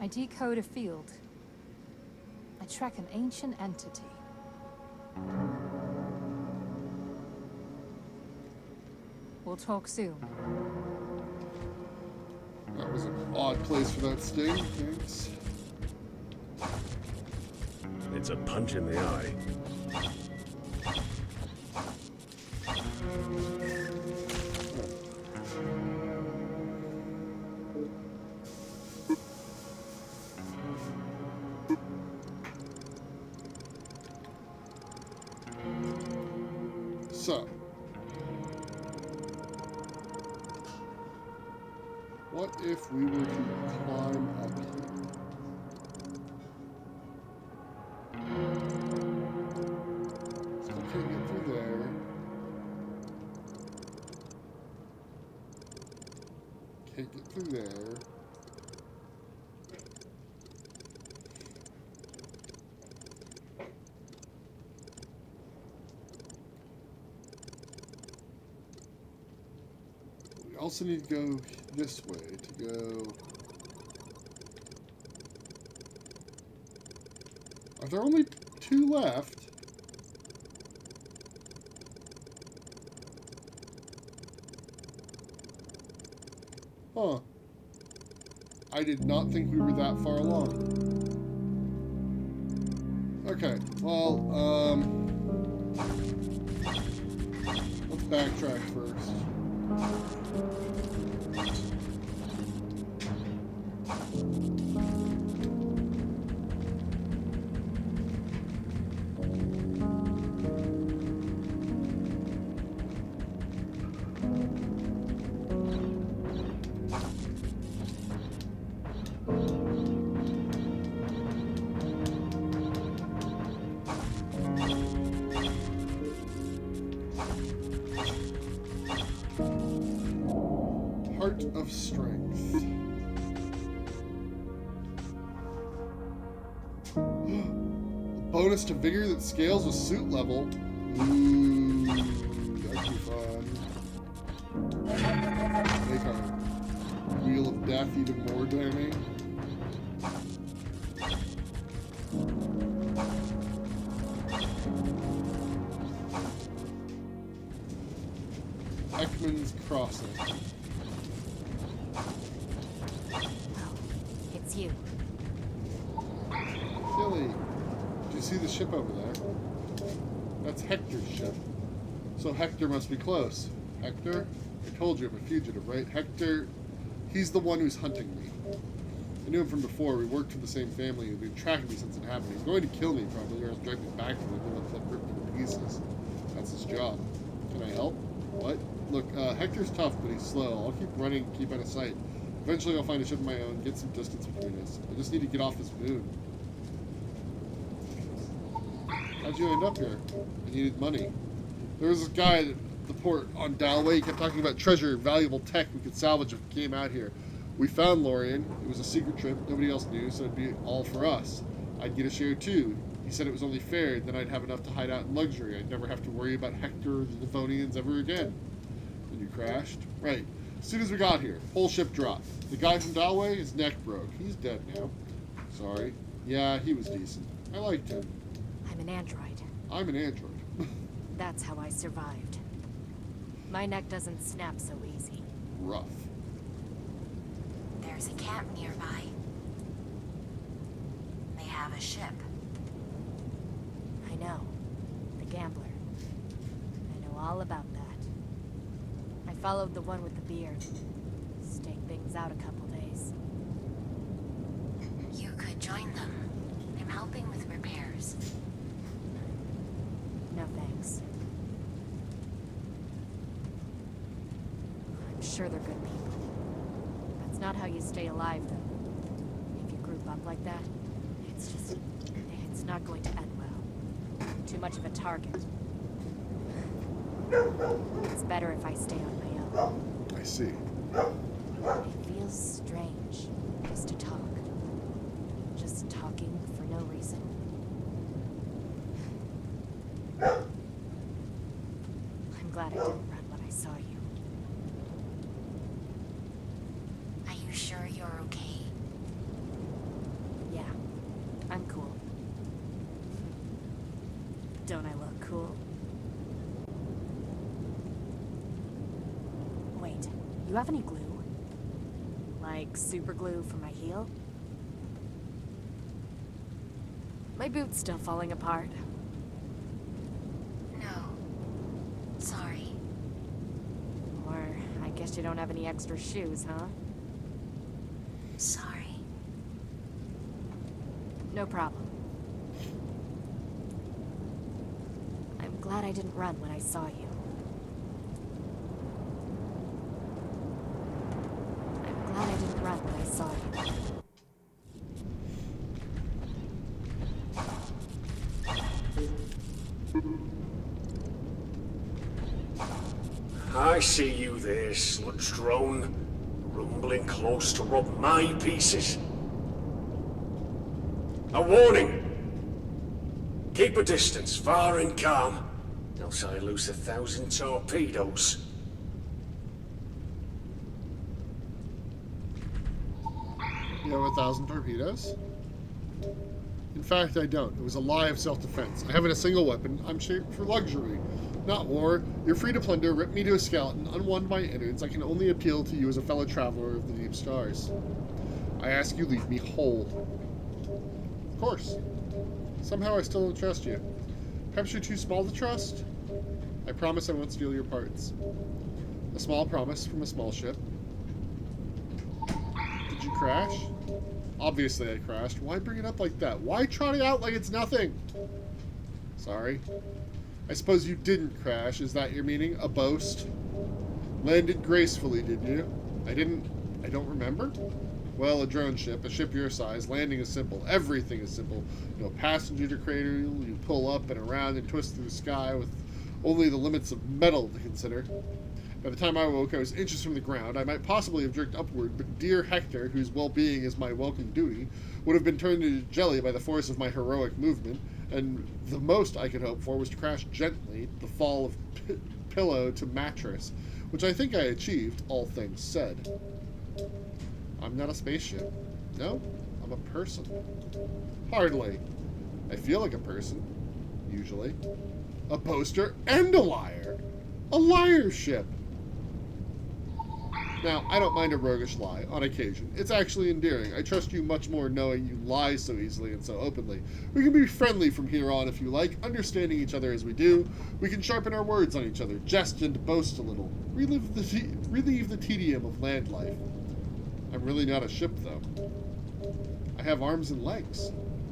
I decode a field. I track an ancient entity. We'll talk soon. That was an odd place for that sting. Thanks. It's a punch in the eye. So, what if we were to climb up here? Still can't get through there. Can't get through there. We also need to go this way to go. Are there only 2 left? Huh. I did not think we were that far along. Okay, well, let's backtrack first. Heart of Strength. Bonus to vigor that scales with suit level. Ooh, that'd be fun. Make our Wheel of Death even more damning. Ekman's Crossing. It's you. Silly. Did you see the ship over there? That's Hector's ship. So Hector must be close. Hector? I told you I'm a fugitive, right? Hector, he's the one who's hunting me. I knew him from before. We worked for the same family. He's been tracking me since it happened. He's going to kill me probably, or else drag me back to the village that ripped him to pieces. That's his job. Can I help? What? Look, Hector's tough, but he's slow. I'll keep running, keep out of sight. Eventually I'll find a ship of my own, get some distance between us. I just need to get off this moon. How'd you end up here? I needed money. There was this guy at the port on Dalway. He kept talking about treasure, valuable tech we could salvage if we came out here. We found Lorien. It was a secret trip. Nobody else knew, so it'd be all for us. I'd get a share too. He said it was only fair, then I'd have enough to hide out in luxury. I'd never have to worry about Hector or the Livonians ever again. Then you crashed? Right. As soon as we got here, whole ship dropped. The guy from Dalway, his neck broke. He's dead now. Sorry. Yeah, he was decent. I liked him. I'm an android. I'm an android. That's how I survived. My neck doesn't snap so easy. Rough. There's a camp nearby. They have a ship. I know. The gambler. I know all about that. I followed the one with the beard. Staked things out a couple days. You could join them. I'm helping with repairs. No thanks. I'm sure they're good people. That's not how you stay alive, though. If you group up like that, it's not going to end well. Too much of a target. It's better if I stay on my own. I see. It feels strange just to talk. Just talking for no reason. I'm glad I didn't run when I saw you. Are you sure you're okay? Yeah, I'm cool. Don't I look cool? You have any glue? Like super glue for my heel? My boot's still falling apart. No. Sorry. Or I guess you don't have any extra shoes, huh? Sorry. No problem. I'm glad I didn't run when I saw you. I'm glad I didn't run when I saw you. I see you there, sludge drone, rumbling close to rob my pieces. A warning! Keep a distance, far and calm, else I lose 1,000 torpedoes. You have 1,000 torpedoes? In fact, I don't. It was a lie of self-defense. I haven't a single weapon. I'm shaped for luxury, not war. You're free to plunder, rip me to a skeleton, unwind my innards. I can only appeal to you as a fellow traveler of the deep stars. I ask you leave me whole. Of course. Somehow I still don't trust you. Perhaps you're too small to trust? I promise I won't steal your parts. A small promise from a small ship. Did you crash? Obviously I crashed. Why bring it up like that? Why trot it out like it's nothing? Sorry. I suppose you didn't crash. Is that your meaning? A boast? Landed gracefully, did you? I don't remember? Well, a drone ship, a ship your size, landing is simple. Everything is simple. No passenger to cradle, you pull up and around and twist through the sky with only the limits of metal to consider. By the time I awoke, I was inches from the ground. I might possibly have jerked upward, but dear Hector, whose well-being is my welcome duty, would have been turned into jelly by the force of my heroic movement, and the most I could hope for was to crash gently, the fall of pillow to mattress, which I think I achieved, all things said. I'm not a spaceship. No, I'm a person. Hardly. I feel like a person, usually. A boaster and a liar. A liar ship. Now, I don't mind a roguish lie, on occasion. It's actually endearing. I trust you much more knowing you lie so easily and so openly. We can be friendly from here on if you like, understanding each other as we do. We can sharpen our words on each other, jest and boast a little. Relieve the tedium of land life. I'm really not a ship, though. I have arms and legs.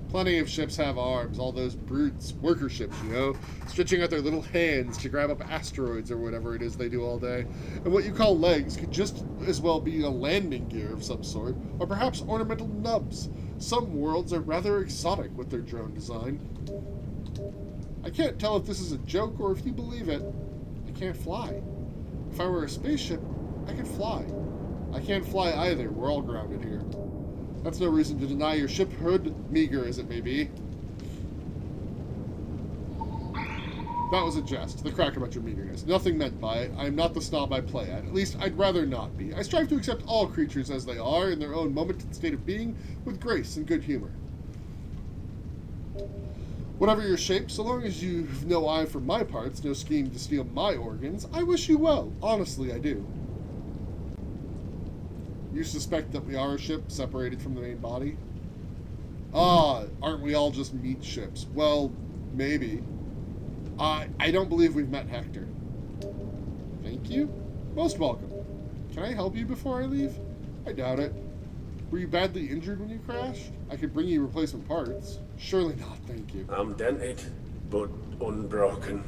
Plenty of ships have arms, all those brutes, worker ships, you know, stretching out their little hands to grab up asteroids or whatever it is they do all day. And what you call legs could just as well be a landing gear of some sort, or perhaps ornamental nubs. Some worlds are rather exotic with their drone design. I can't tell if this is a joke or if you believe it. I can't fly. If I were a spaceship, I could fly. I can't fly either. We're all grounded here. That's no reason to deny your shiphood, meager as it may be. That was a jest, the crack about your meagerness. Nothing meant by it. I am not the snob I play at. At least, I'd rather not be. I strive to accept all creatures as they are, in their own moment and state of being, with grace and good humor. Whatever your shape, so long as you've no eye for my parts, no scheme to steal my organs, I wish you well. Honestly, I do. You suspect that we are a ship separated from the main body? Ah, aren't we all just meat ships? Well, maybe. I don't believe we've met Hector. Thank you? Most welcome. Can I help you before I leave? I doubt it. Were you badly injured when you crashed? I could bring you replacement parts. Surely not, thank you. I'm dented, but unbroken.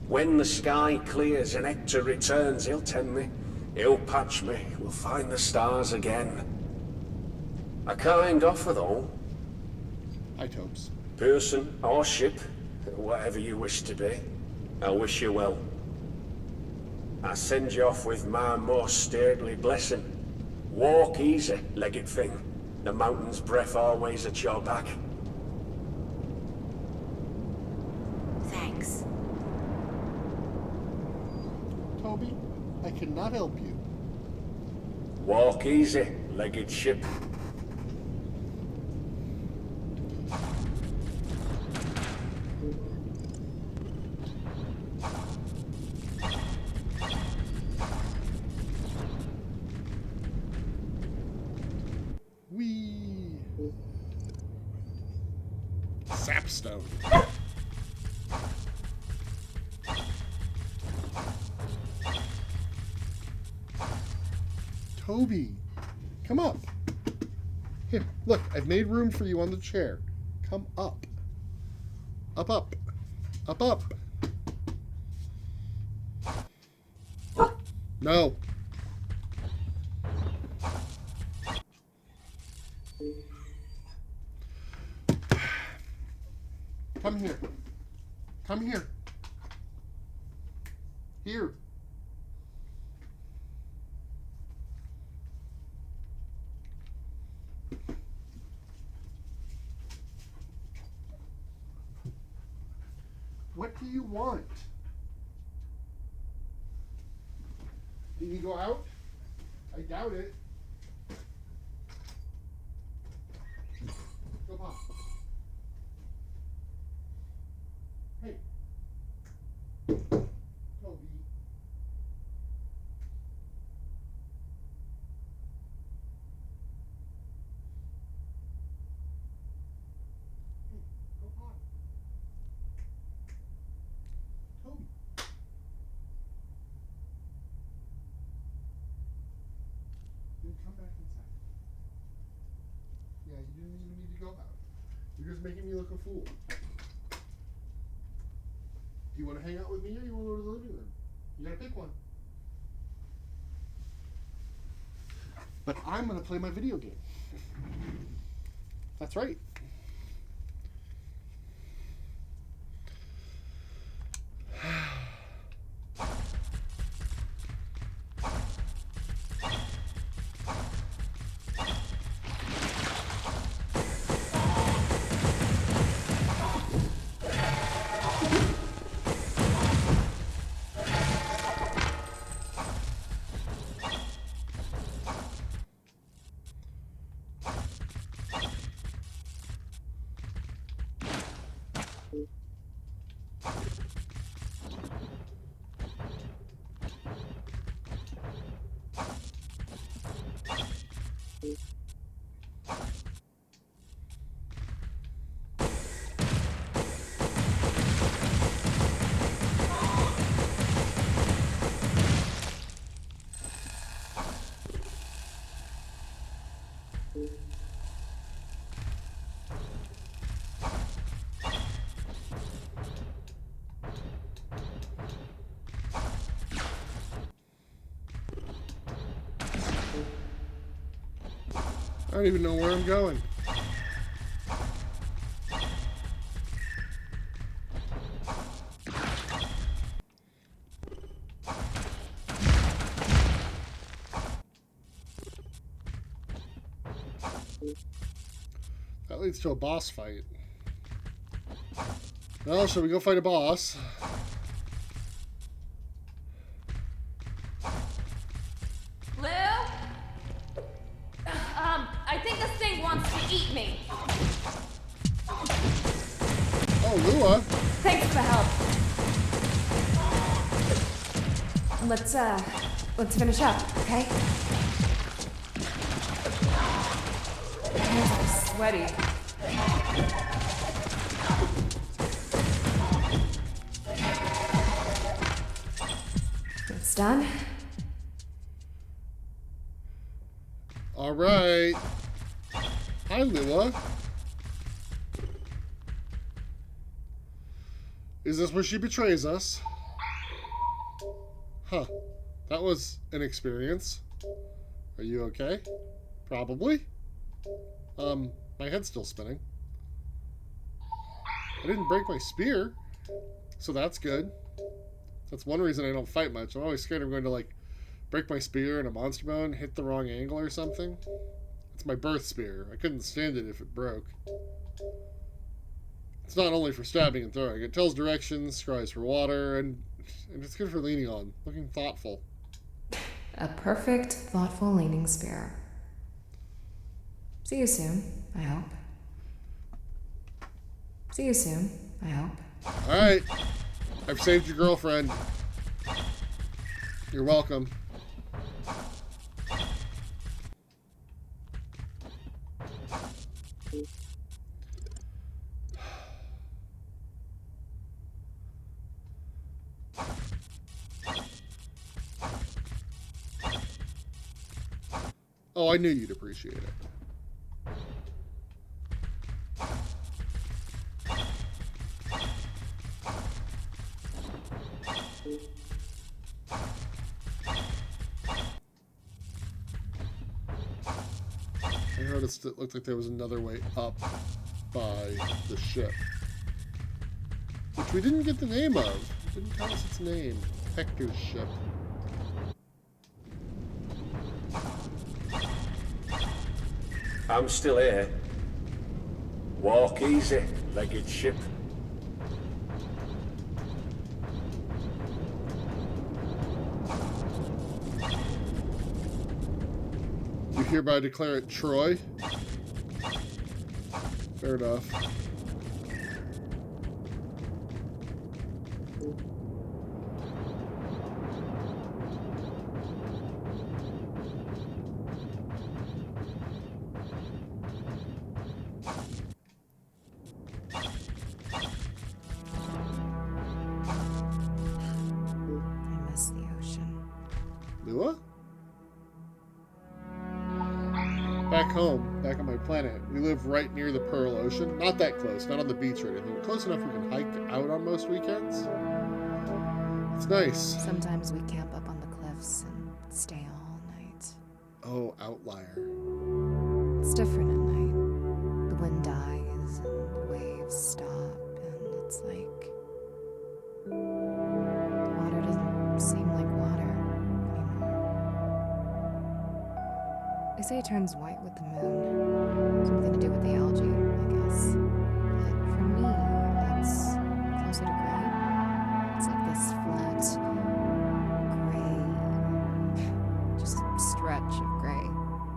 When the sky clears and Hector returns, he'll tend me. He'll patch me. We'll find the stars again. A kind offer, though. Hi, Topes. Person or ship, whatever you wish to be, I wish you well. I send you off with my most stately blessing. Walk easy, legged thing. The mountain's breath always at your back. Thanks. Toby, I cannot help you. Walk easy, legged ship. Sapstone. Toby, come up. Here, look, I've made room for you on the chair. Come up. Up, up. Up, up. No. Come here. Come here. Here. What do you want? Did you go out? I doubt it. Go pop. Hey. Toby. Hey, go pop. Toby. Then come back inside. Yeah, you didn't even need to go out. You're just making me look a fool. Do you want to hang out with me or you want to go to the living room? You gotta pick one. But I'm gonna play my video game. That's right. I don't even know where I'm going. That leads to a boss fight. Well, shall we go fight a boss? I think this thing wants to eat me. Oh, Lua. Thanks for the help. Let's finish up, okay? My hands are sweaty. It's done. All right. Hi, Lua. Is this where she betrays us? Huh. That was an experience. Are you okay? Probably. My head's still spinning. I didn't break my spear, so that's good. That's one reason I don't fight much. I'm always scared I'm going to, like, break my spear in a monster bone, hit the wrong angle or something. It's my birth spear. I couldn't stand it if it broke. It's not only for stabbing and throwing. It tells directions, cries for water, and it's good for leaning on. Looking thoughtful. A perfect, thoughtful leaning spear. See you soon, I hope. See you soon, I hope. Alright. I've saved your girlfriend. You're welcome. Oh, I knew you'd appreciate it. I noticed it looked like there was another way up by the ship. Which we didn't get the name of. It didn't tell us its name. Hector's ship. I'm still here. Walk easy, legged ship. You hereby declare it Troy. Fair enough. I miss the ocean. Lua? Back home, back on my planet, we live right near the Pearl Ocean. Not that close, not on the beach or anything. Close enough we can hike out on most weekends. It's nice. Sometimes we camp up on the cliffs and stay all night. Oh, outlier. It's different at night. The wind dies and the waves stop, and it's like water doesn't seem like water anymore. They say it turns white with the moon. Something to do with the algae, I guess. But for me, it's closer to gray. It's like this flat, gray, just stretch of gray.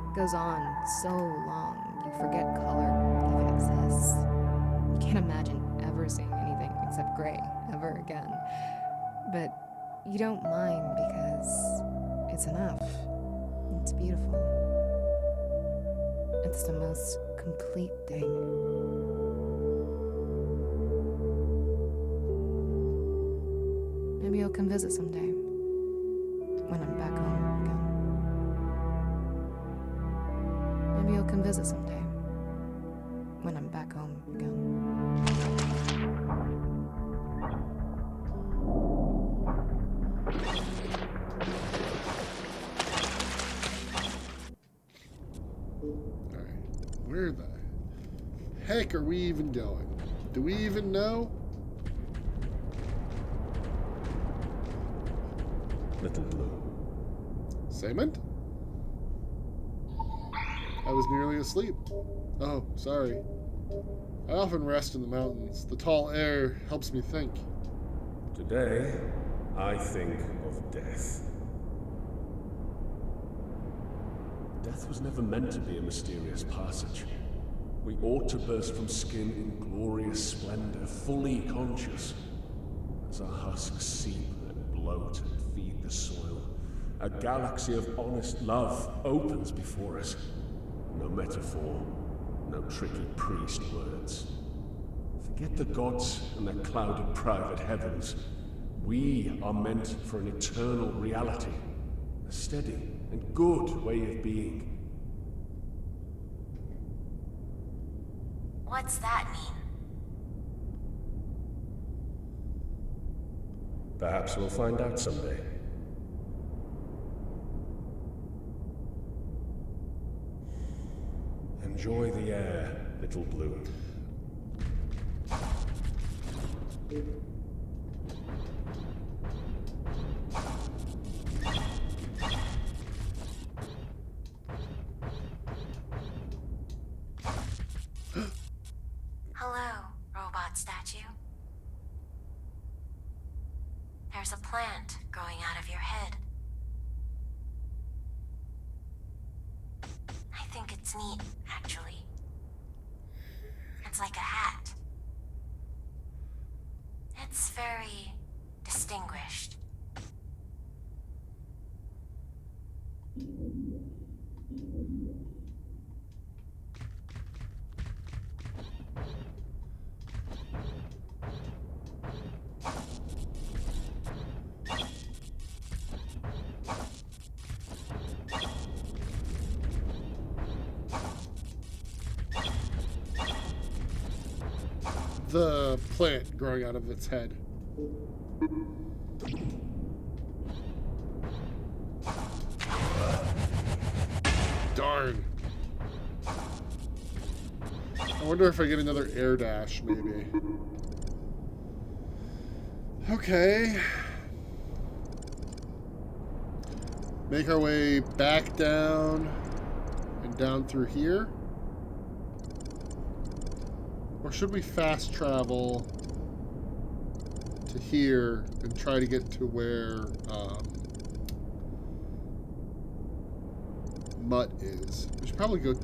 It goes on so long, you forget color even exists. You can't imagine ever seeing anything except gray ever again. But you don't mind because it's enough. It's beautiful. It's the most complete thing. Maybe you'll come visit someday. When I'm back home again. Maybe you'll come visit someday. When I'm back home again. Alright. Where the heck are we even going? Do we even know? Little Blue. Saymond? I was nearly asleep. Oh, sorry. I often rest in the mountains. The tall air helps me think. Today, I think of death. Death was never meant to be a mysterious passage. We ought to burst from skin in glorious splendor, fully conscious. As our husks seep and bloat and feed the soil, a galaxy of honest love opens before us. No metaphor, no tricky priest words. Forget the gods and their clouded private heavens. We are meant for an eternal reality, a steady and good way of being. What's that mean? Perhaps we'll find out someday. Enjoy the air, Little Blue. Hello, robot statue. There's a plant growing out of your head. I think it's neat, actually. It's like a hat. It's very distinguished. the plant growing out of its head. Darn. I wonder if I get another air dash, maybe. Okay. Make our way back down and down through here. Or should we fast travel to here and try to get to where Mutt is? We should probably go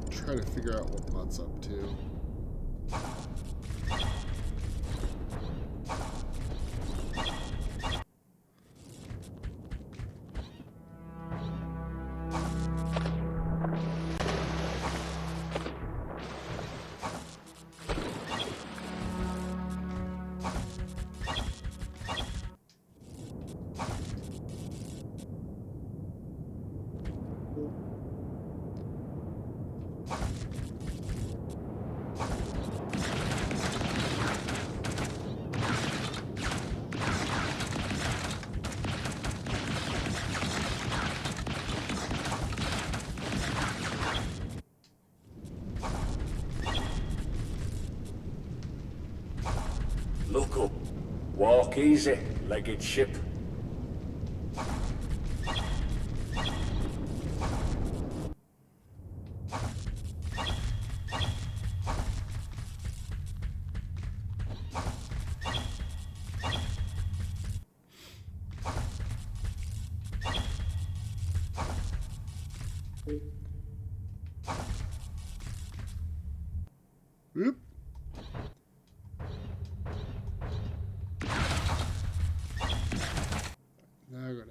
try to figure out what Mutt's up to. Look up. Walk easy, legged ship. Whoop. Now go down.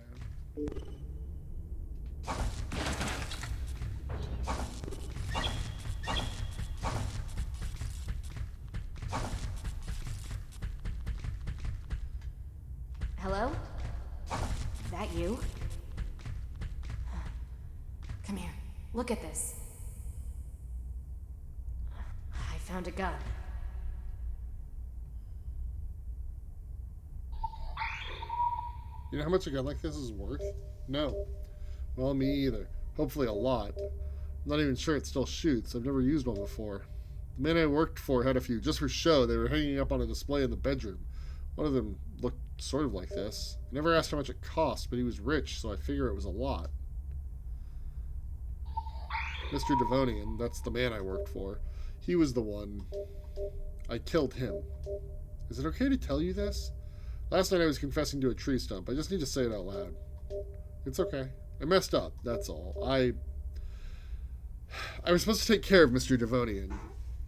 Hello? That you? Come here. Look at this. I found a gun. You know how much a gun like this is worth? No. Well, me either. Hopefully a lot. I'm not even sure it still shoots. I've never used one before. The man I worked for had a few, just for show. They were hanging up on a display in the bedroom. One of them looked sort of like this. I never asked how much it cost, but he was rich, so I figure it was a lot. Mr. Devonian, that's the man I worked for. He was the one. I killed him. Is it okay to tell you this? Last night I was confessing to a tree stump. I just need to say it out loud. It's okay. I messed up, that's all. I was supposed to take care of Mr. Devonian.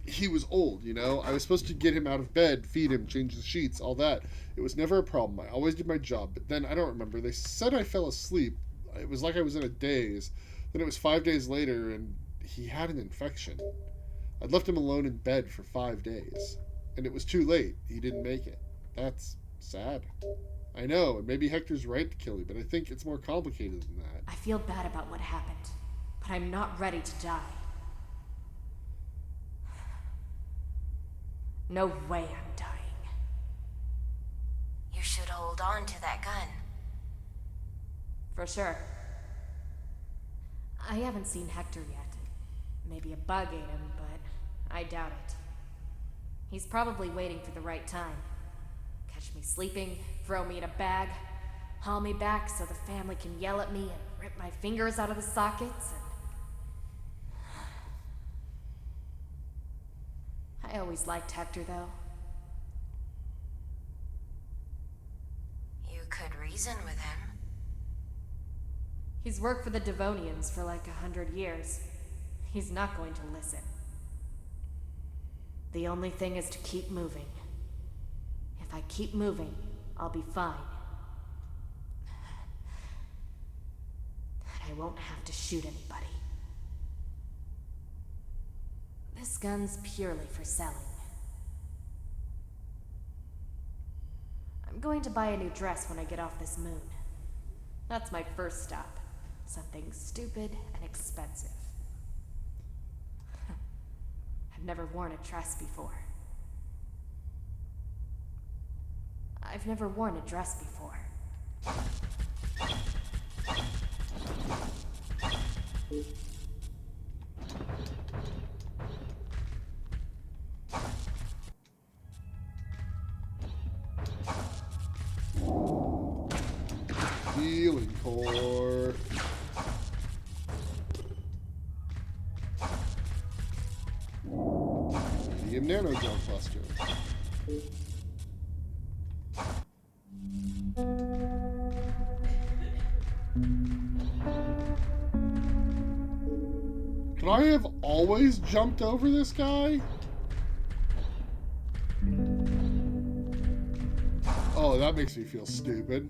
He was old, you know? I was supposed to get him out of bed, feed him, change the sheets, all that. It was never a problem. I always did my job. But then, I don't remember. They said I fell asleep. It was like I was in a daze. Then it was 5 days later, and he had an infection. I'd left him alone in bed for 5 days. And it was too late. He didn't make it. That's sad. I know, and maybe Hector's right to kill you, but I think it's more complicated than that. I feel bad about what happened, but I'm not ready to die. No way I'm dying. You should hold on to that gun. For sure. I haven't seen Hector yet. Maybe a bug ate him, but I doubt it. He's probably waiting for the right time. Catch me sleeping, throw me in a bag, haul me back so the family can yell at me and rip my fingers out of the sockets and... I always liked Hector, though. You could reason with him. He's worked for the Devonians for like 100 years. He's not going to listen. The only thing is to keep moving. If I keep moving, I'll be fine. And I won't have to shoot anybody. This gun's purely for selling. I'm going to buy a new dress when I get off this moon. That's my first stop. Something stupid and expensive. I've never worn a dress before. I've never worn a dress before. Healing core. Medium nano gel cluster. Could I have always jumped over this guy? Oh, that makes me feel stupid.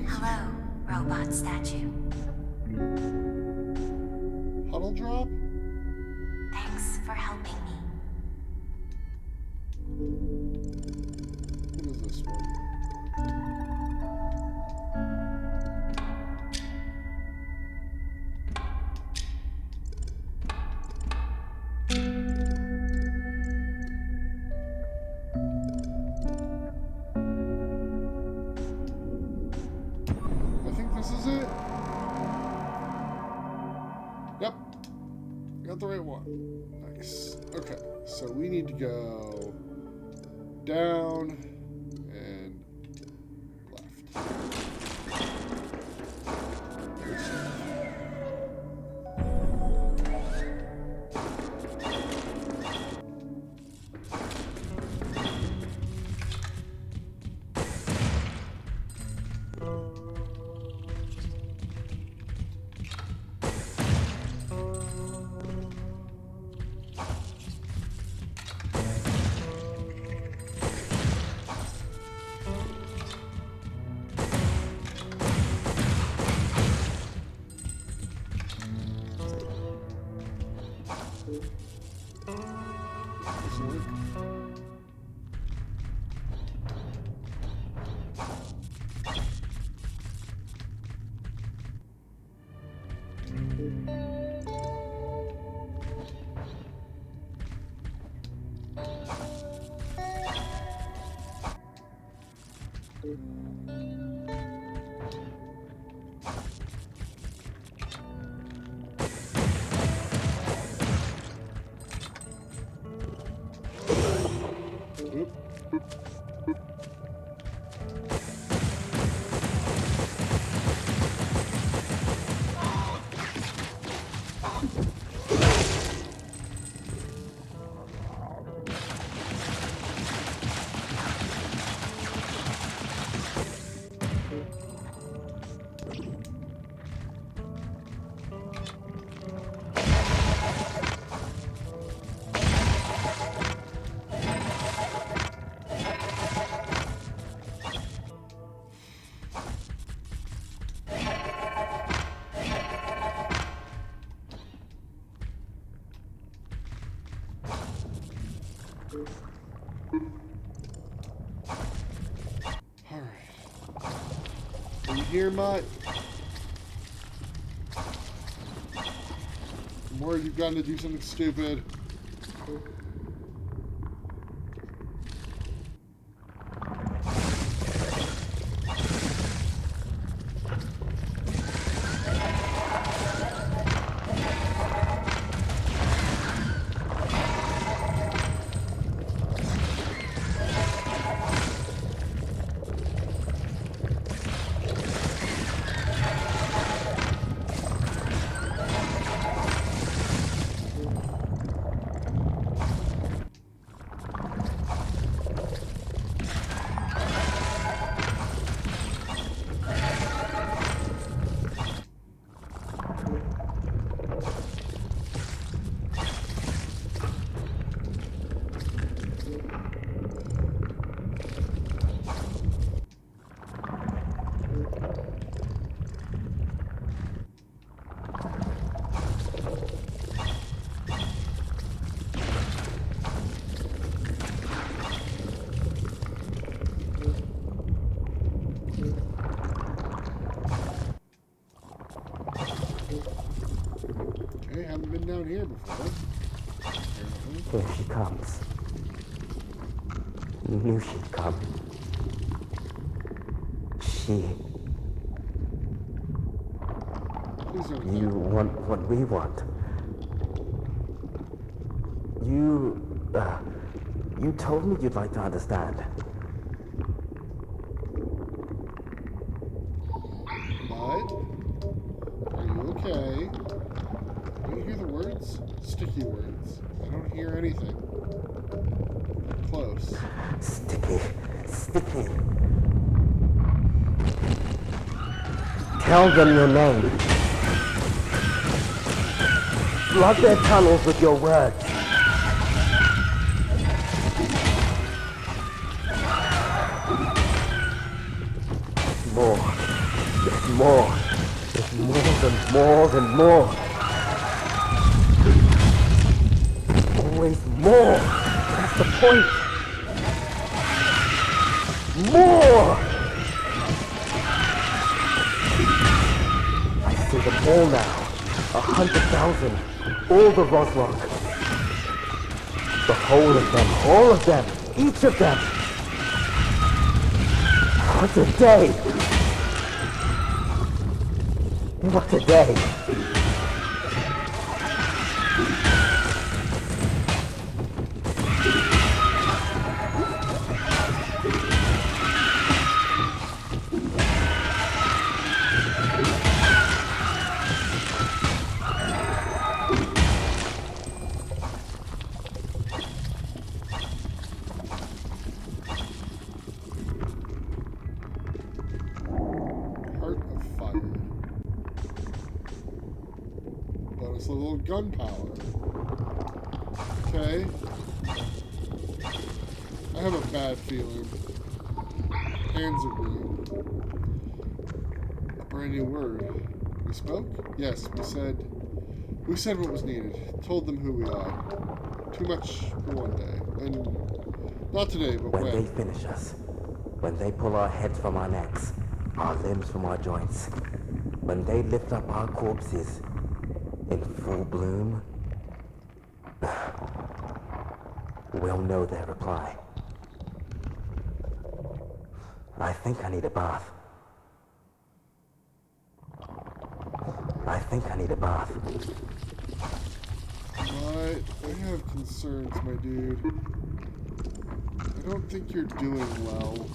Hello, robot statue. Huddle drop? Thanks for helping me. What is this one? I think this is it. Yep. Got the right one. Nice. Okay, so we need to go down and left. This work? Oop. Alright. Are you here, Mutt? I'm worried you've gotten to do something stupid. Okay, haven't been down here before. Here she comes. Knew she'd come. Please don't You want what we want. You told me you'd like to understand. Bud? Are you okay? Do you hear the words? Sticky words. I don't hear anything. Close. Sticky. Sticky. Tell them your name. Flood their tunnels with your words. More. There's more. There's more than more. Always more. That's the point. More! I see them all now. 100,000. All the Roslock. The whole of them. All of them. Each of them. What a day! What a day! A little gunpowder. Okay. I have a bad feeling. Hands are green. A brand new word. We spoke? Yes, we said what was needed. Told them who we are. Too much for one day. And not today, but when. When they finish us. When they pull our heads from our necks. Our limbs from our joints. When they lift up our corpses. In full bloom, we'll know their reply. I think I need a bath. I need a bath. I have concerns, my dude. I don't think you're doing well.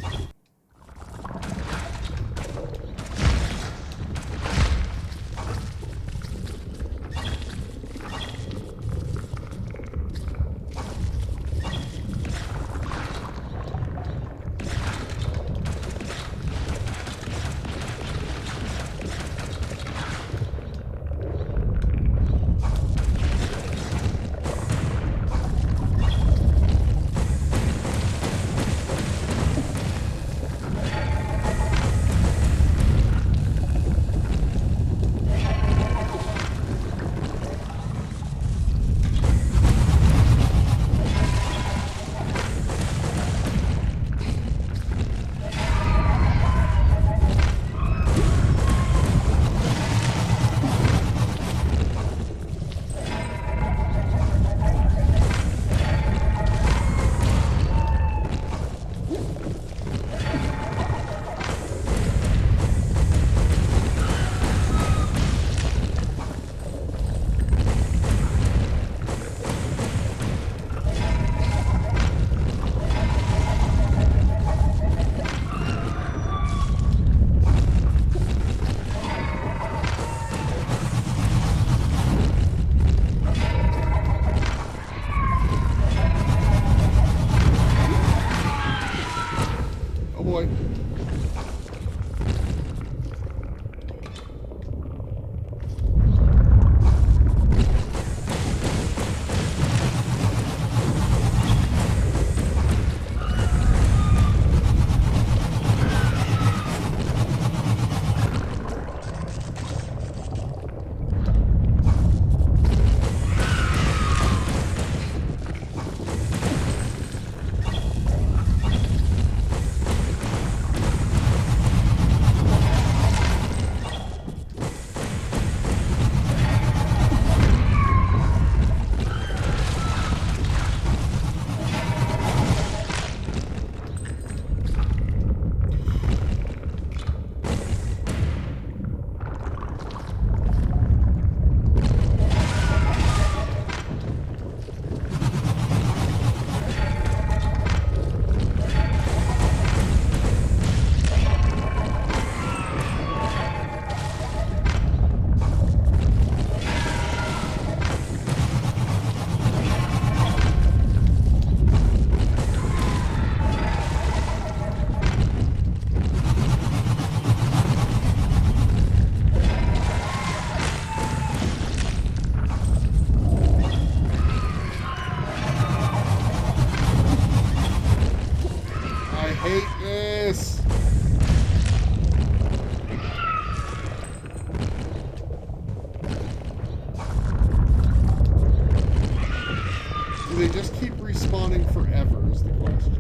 they just keep respawning forever is the question.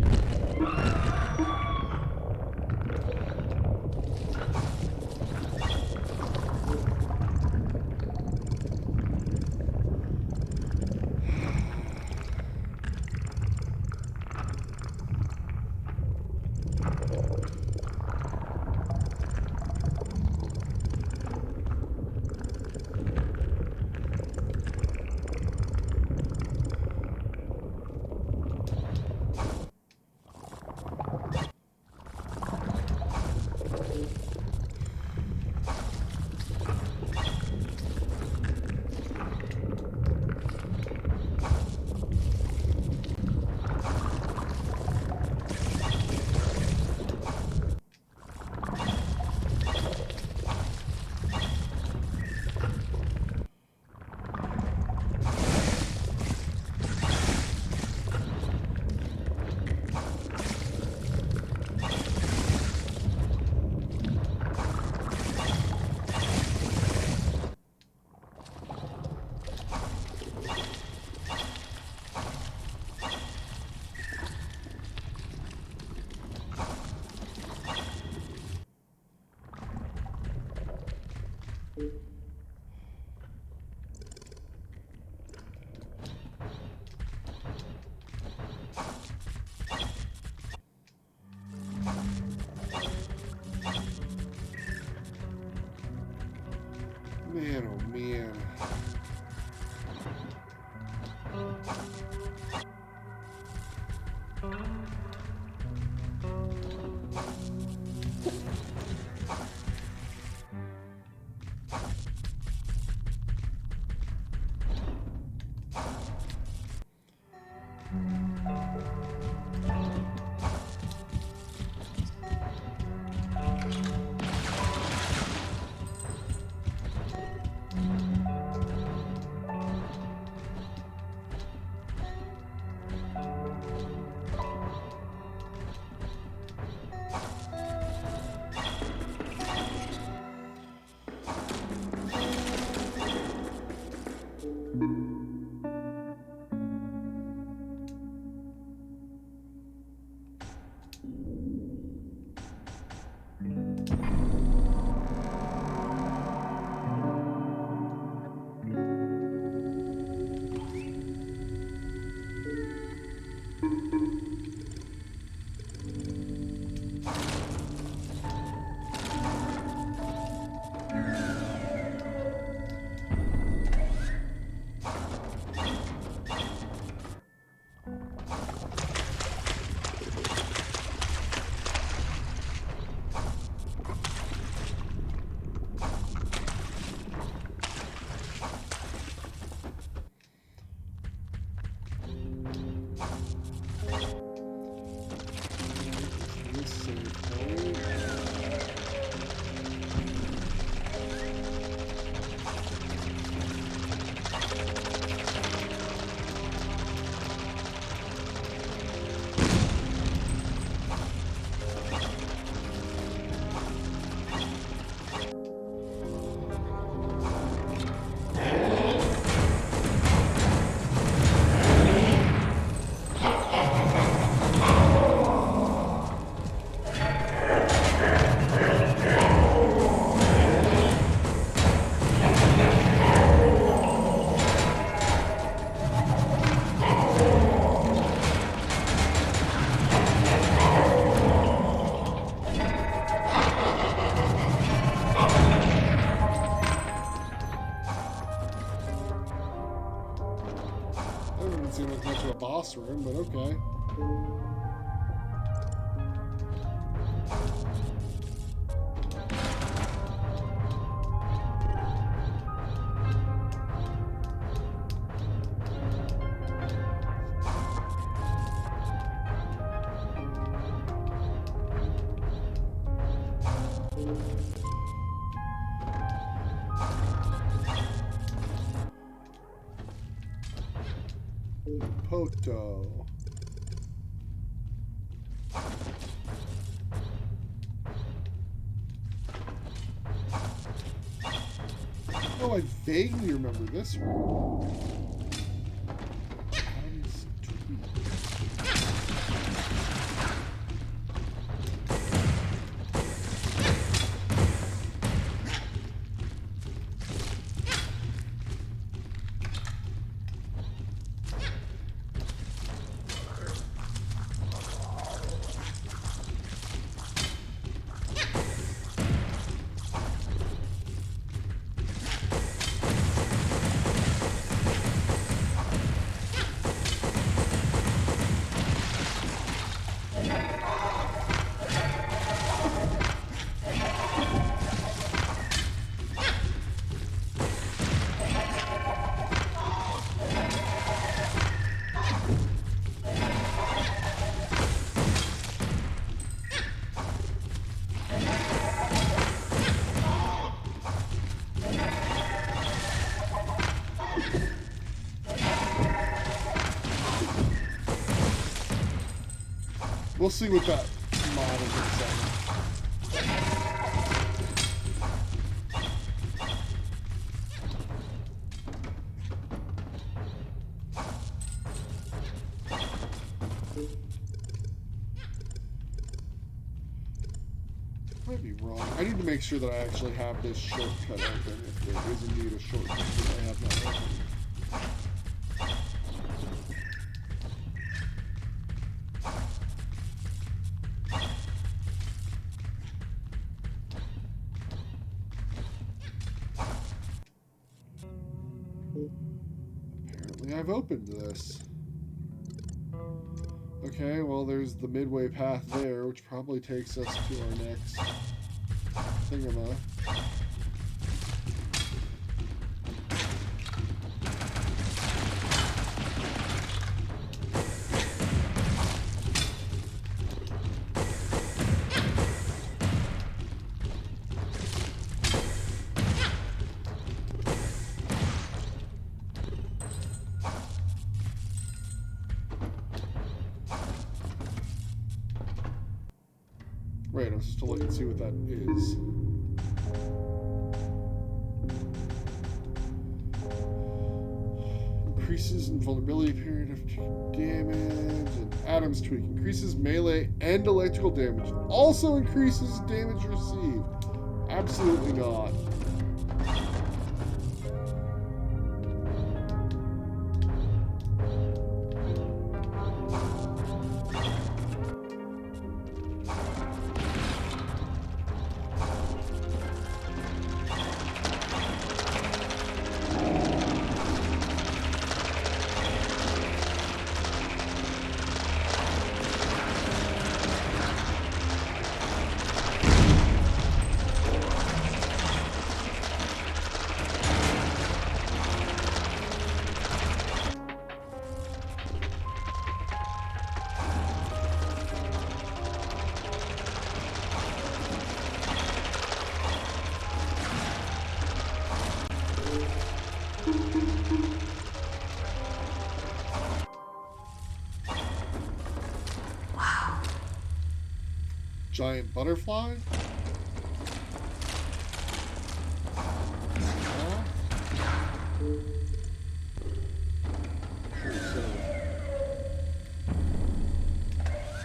Man, oh man. Seem like much of a boss room, but okay. Poto. Oh, I vaguely remember this room. We'll see what that mod is going to say. Might be wrong. I need to make sure that I actually have this shortcut open, if there is indeed a shortcut that I have not opened. Apparently I've opened this. Okay, well there's the midway path there, which probably takes us to our next thingama. Right, I'm supposed to look and see what that is. Increases invulnerability period of damage and Adam's tweak. Increases melee and electrical damage. Also increases damage received. Absolutely not. Giant butterfly?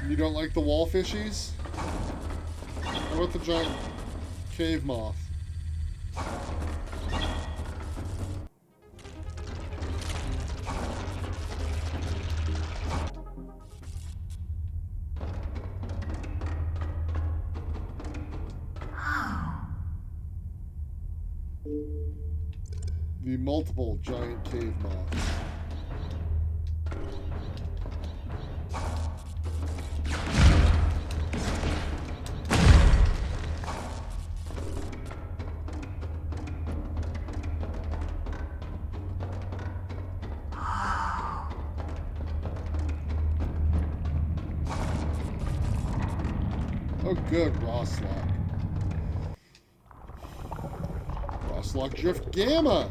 You don't like the wall fishies? How about the giant cave moth? The multiple giant cave moths. Oh good, Roslock. Roslock Drift Gamma!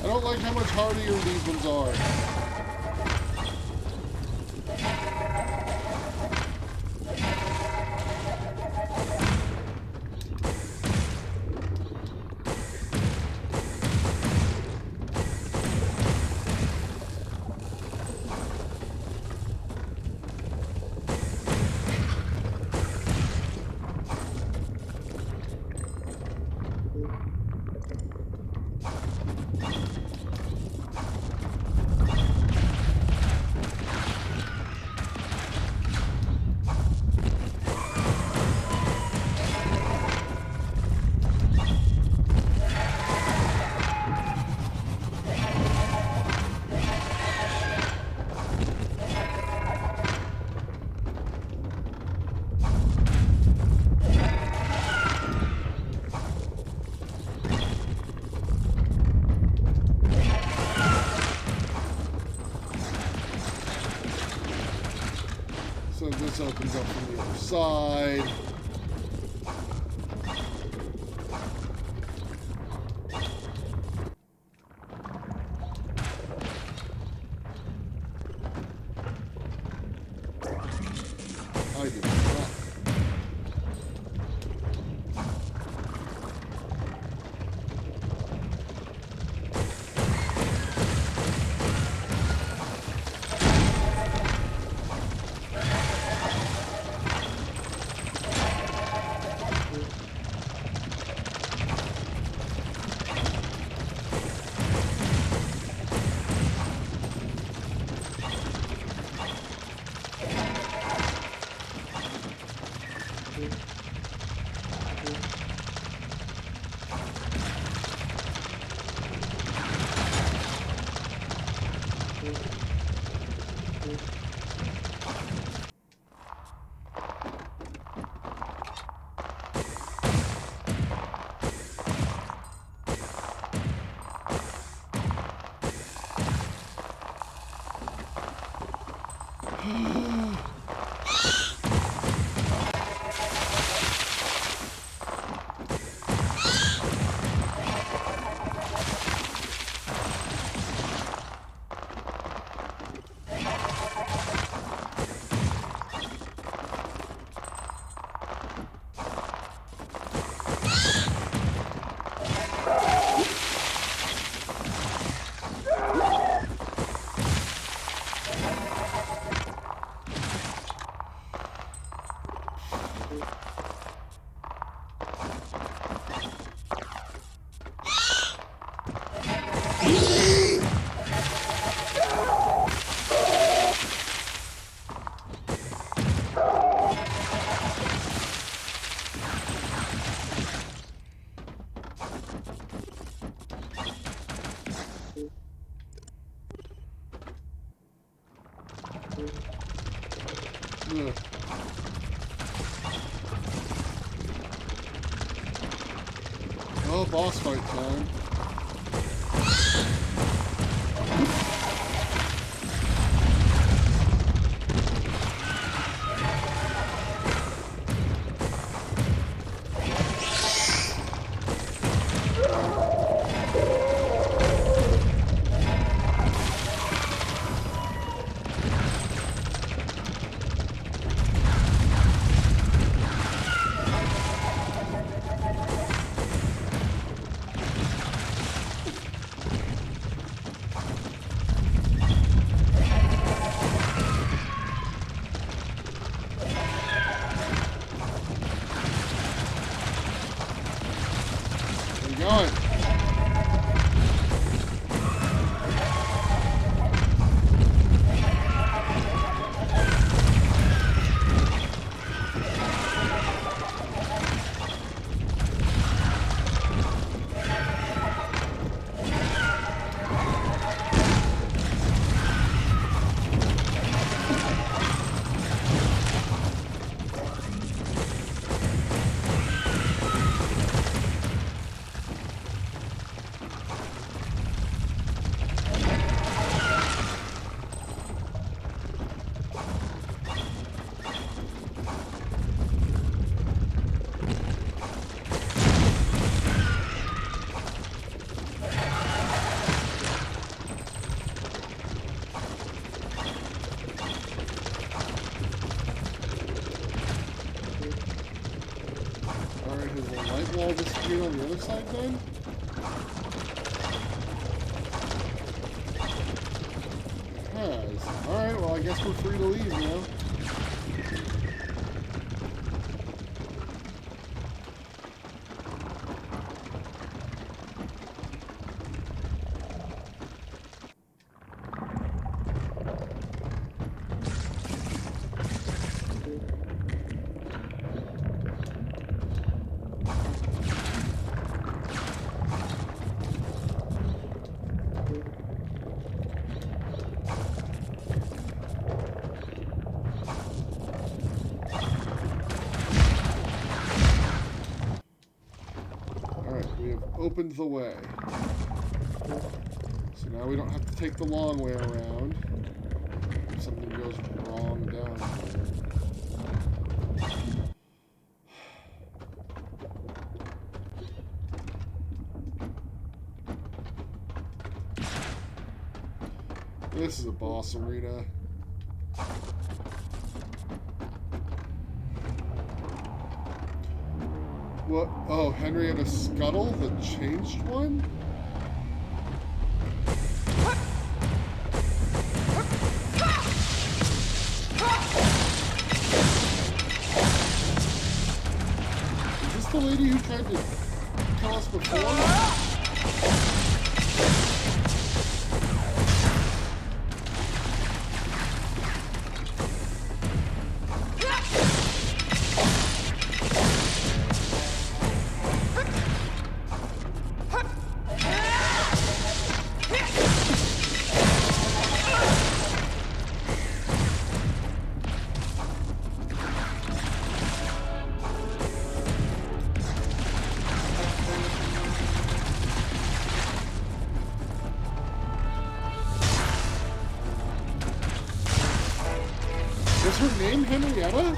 I don't like how much hardier these ones are. this opens up from the other side. I did not. Ugh. Well, boss fight time. Going. Has the light wall disappeared on the other side then? It has. Alright, well I guess we're free to leave now. We have opened the way. So now we don't have to take the long way around if something goes wrong down here. This is a boss arena. What? Oh, Henrietta Scuttle, the changed one? Is this the lady who tried to kill us before? Is her name Henrietta?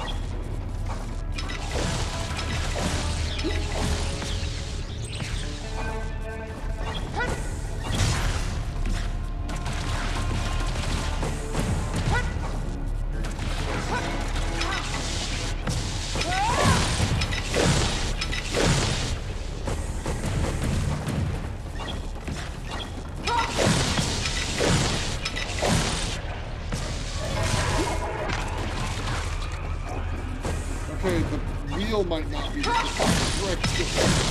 Okay, the wheel might not be the correct choice.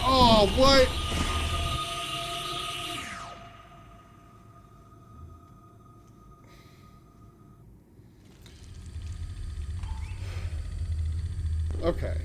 Oh, what? Okay.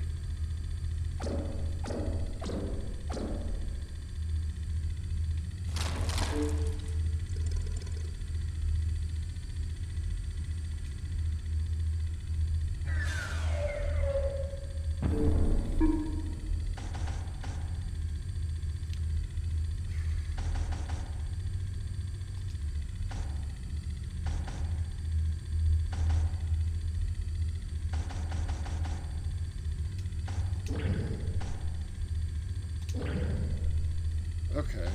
Okay.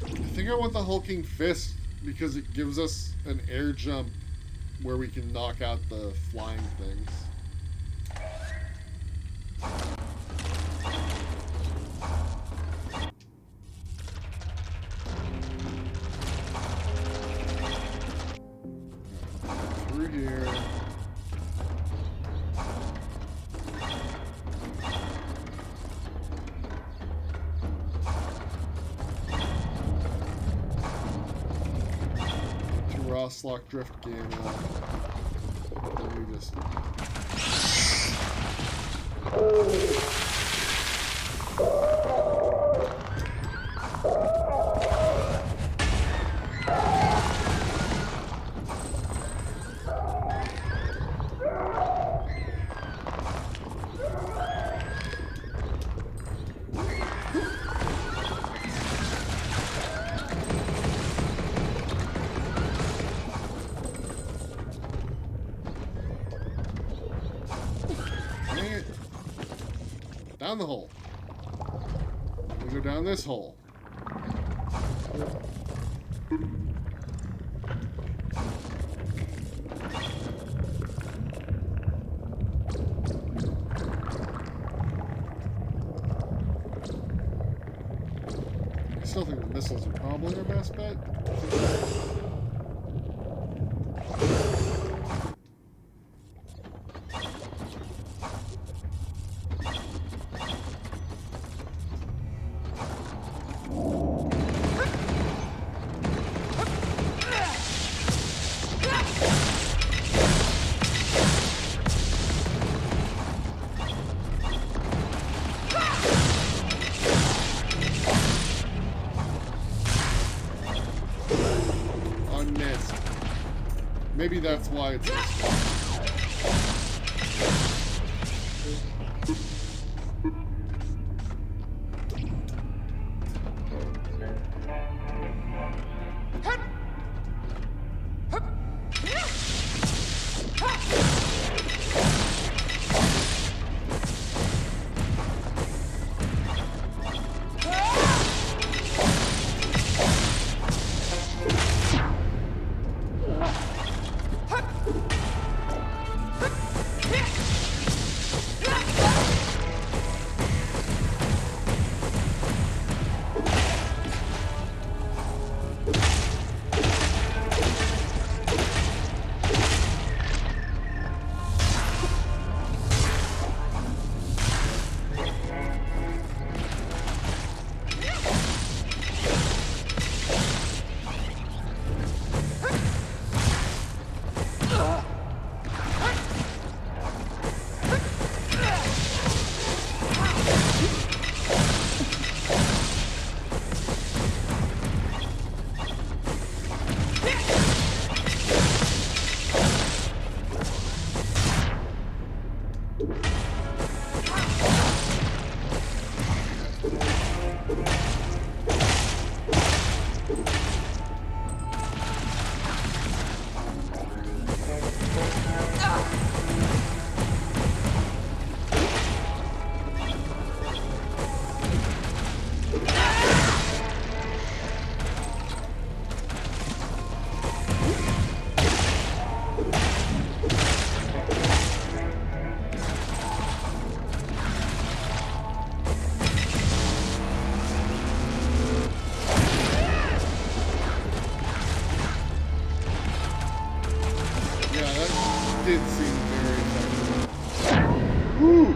I think I want the hulking fist because it gives us an air jump where we can knock out the flying things. Through here. To Roslock Drift Game. Then we just. Dang it. Down the hole. We go down this hole. I still think the missiles are probably our best bet. Unmissed. Maybe that's why it's this way. Did seem very effective. Woo!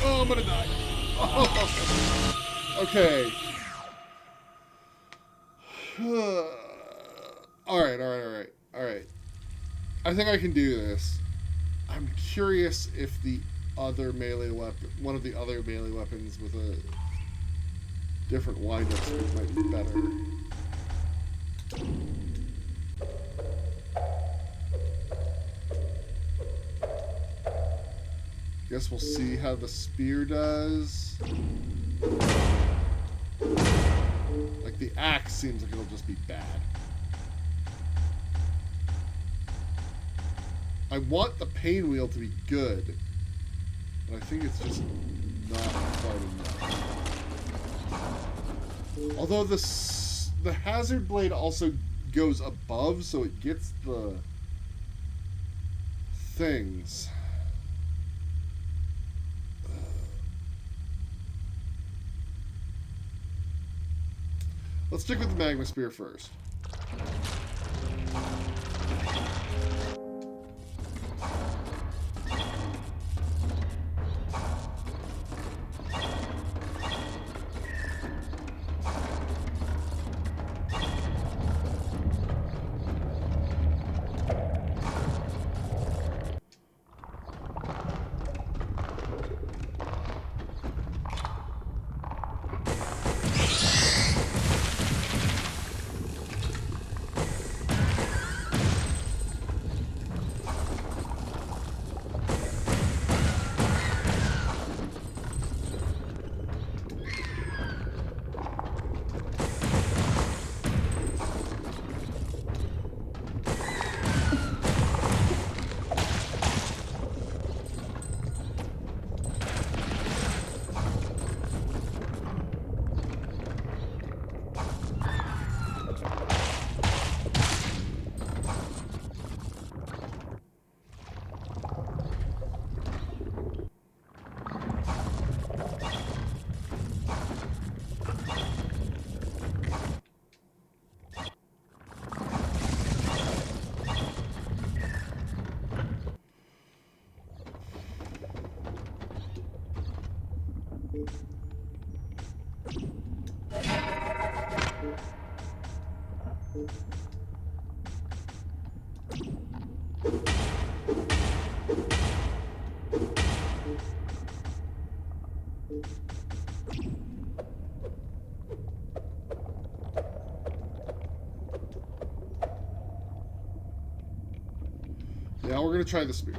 Oh, I'm gonna die. Oh. Okay. Alright. I think I can do this. I'm curious if the other melee weapon, one of the other melee weapons with a different wind-up speed might be better. Guess we'll see how the spear does. Like, the axe seems like it'll just be bad. I want the pain wheel to be good, but I think it's just not quite enough. Although the hazard blade also goes above, so it gets the things. Let's stick with the magma spear first. Yeah, we're gonna try the spear.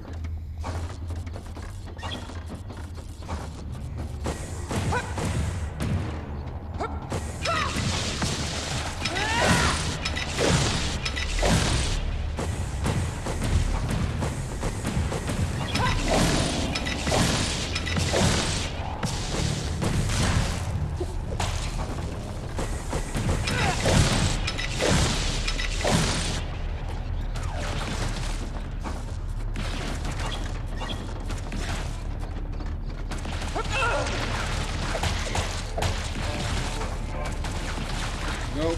Nope.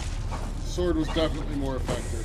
Sword was definitely more effective.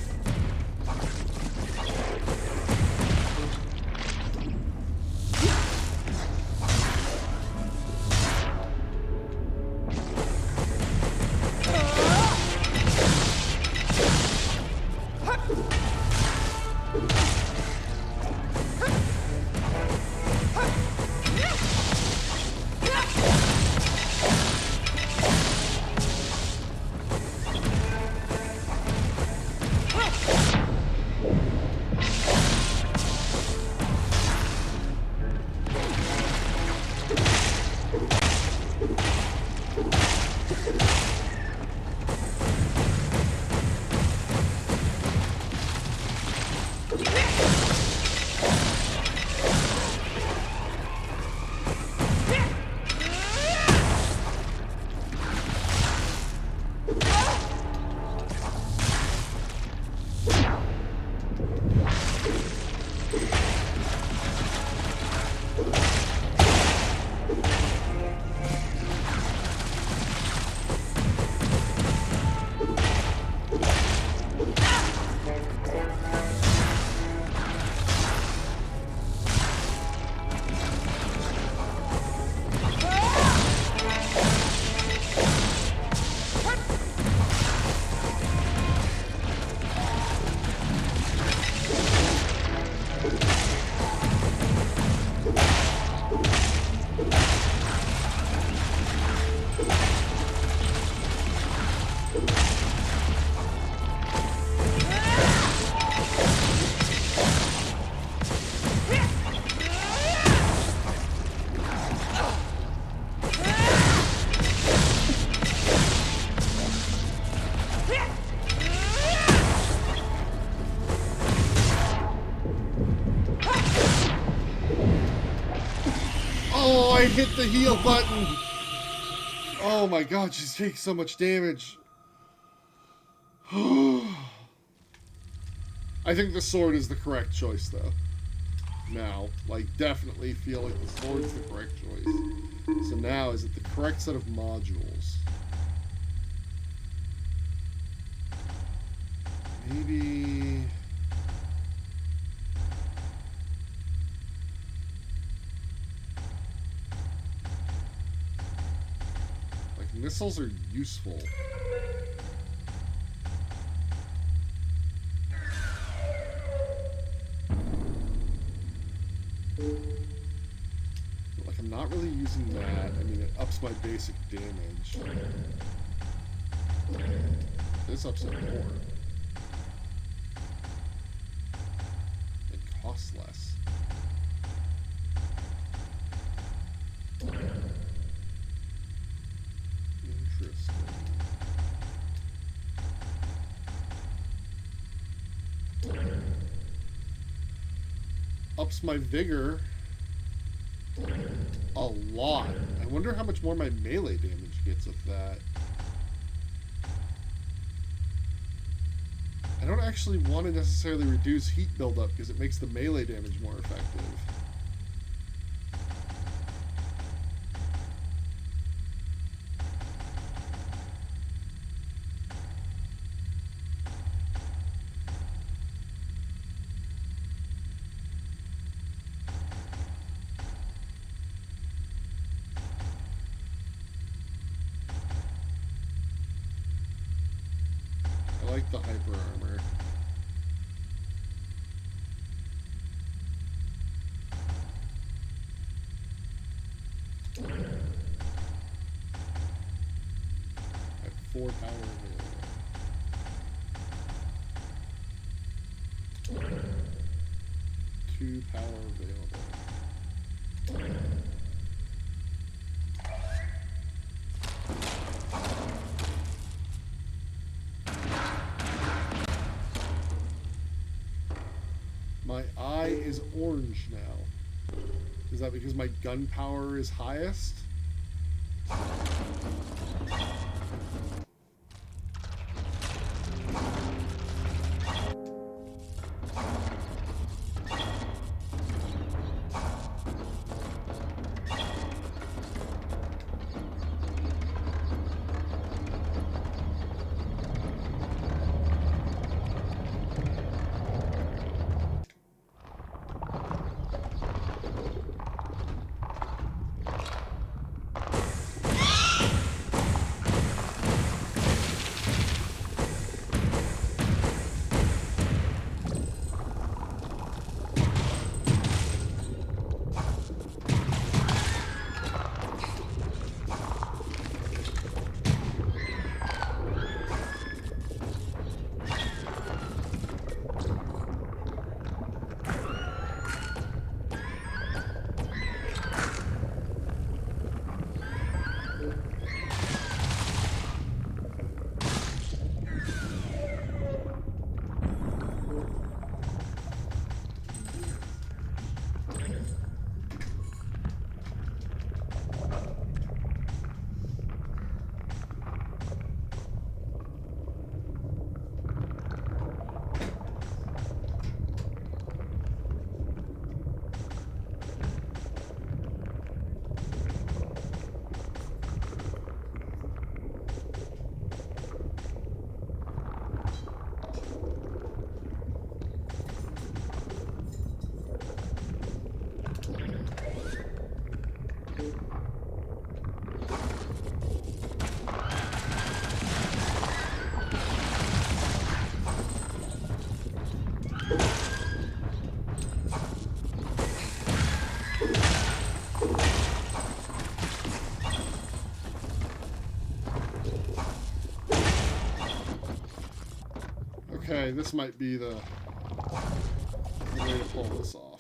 Oh, I hit the heal button. Oh my god, she's taking so much damage. I think the sword is the correct choice, though. Now, like, definitely feel like the sword's the correct choice. So now, is it the correct set of modules? Maybe... like, missiles are useful. Like, I'm not really using that. I mean, it ups my basic damage. This ups it more. It costs less. Interesting. Ups my vigor a lot. I wonder how much more my melee damage gets with that. I don't actually want to necessarily reduce heat buildup because it makes the melee damage more effective. I like the hyper armor. I have 4 power available. 2 power available. My eye is orange now. Is that because my gun power is highest? Okay, this might be the way to pull this off.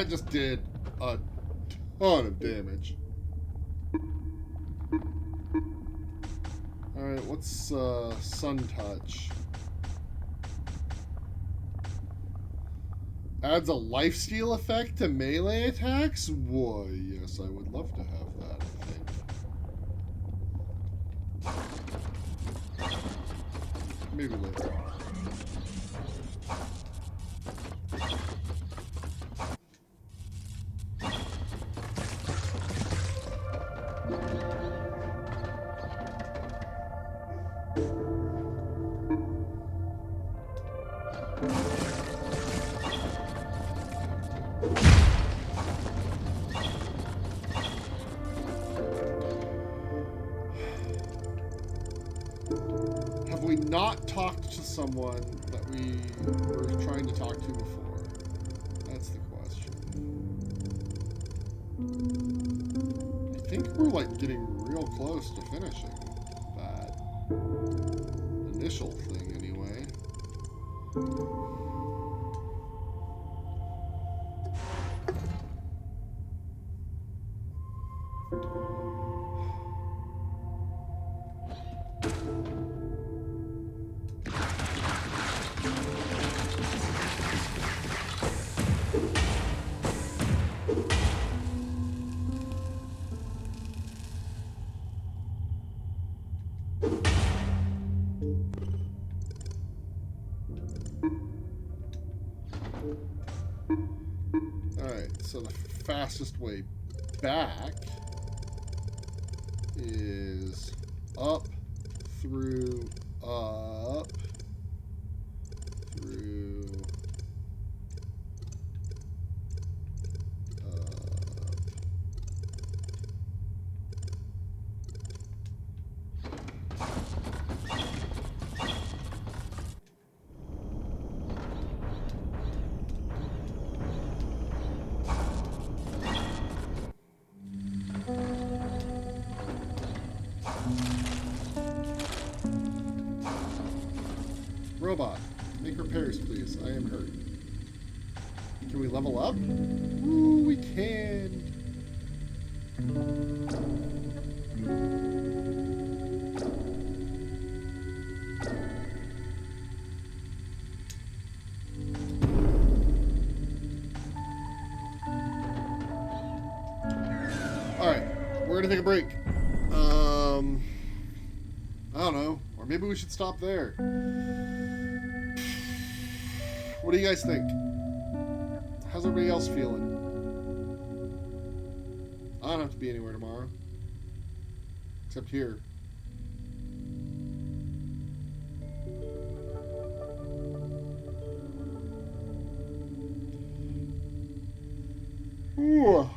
that just did a ton of damage. Alright, what's Sun Touch? Adds a lifesteal effect to melee attacks? Why, yes, I would love to have that, I think. Maybe later. Have we not talked to someone that we were trying to talk to before? That's the question. I think we're like getting real close to finishing that initial thing anyway. Alright, so the fastest way back is up, through, up, through, Robot, make repairs, please. I am hurt. Can we level up? Ooh, we can. Alright, we're gonna take a break. I don't know. Or maybe we should stop there. What do you guys think? How's everybody else feeling? I don't have to be anywhere tomorrow. Except here. Ooh.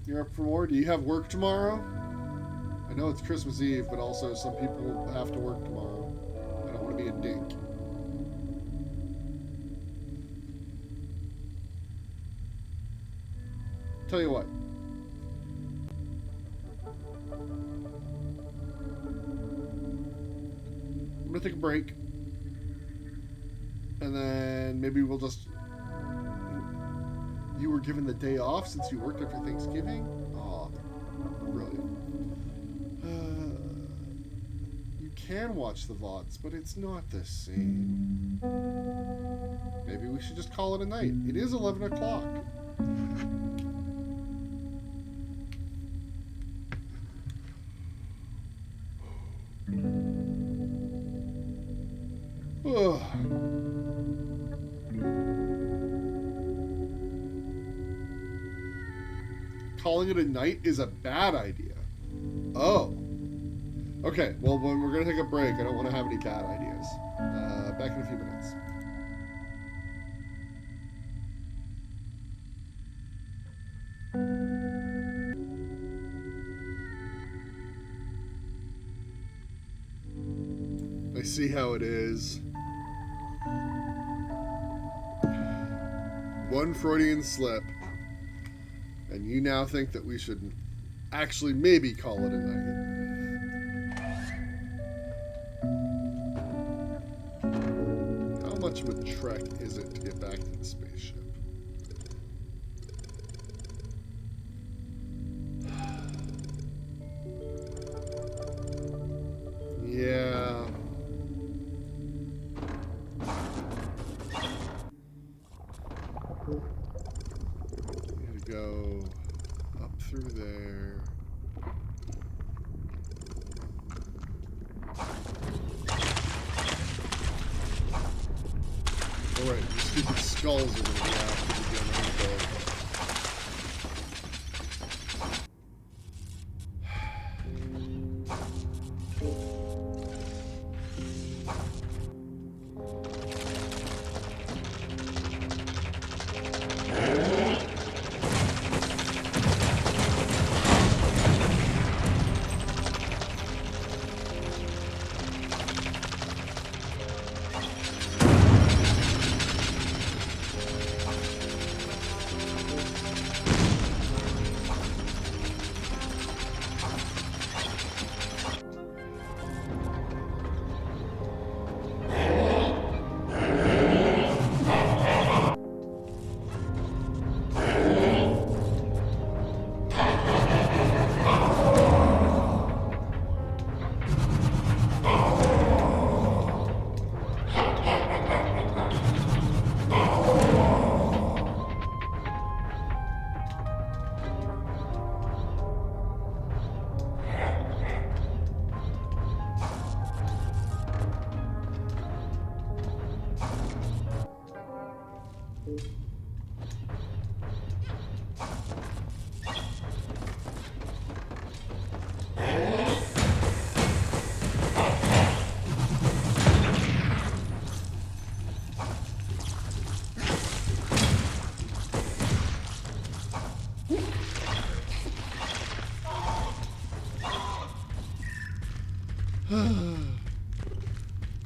You're up for more? Do you have work tomorrow? I know it's Christmas Eve, but also some people have to work tomorrow. I don't want to be a dink. Tell you what. I'm gonna take a break. And then maybe we'll just... You were given the day off since you worked after Thanksgiving? Oh, brilliant. You can watch the VODs, but it's not the same. Maybe we should just call it a night. It is 11 o'clock. Calling it a night is a bad idea. Oh. Okay, well, when we're going to take a break, I don't want to have any bad ideas. Back in a few minutes. I see how it is. One Freudian slip. And you now think that we should actually maybe call it a night. How much of a trek is it to get back to the spaceship? go up through there. Alright, these stupid skulls are gonna be after the gun.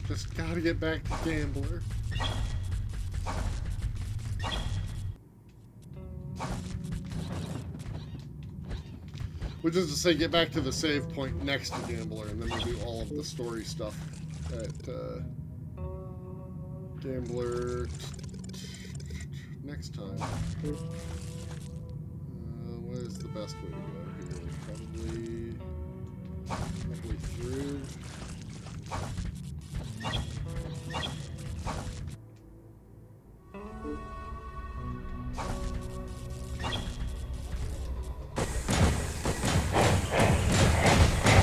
Just gotta get back to Gambler. Which is to say, get back to the save point next to Gambler, and then we'll do all of the story stuff at Gambler next time. What is the best way to go here? Probably through.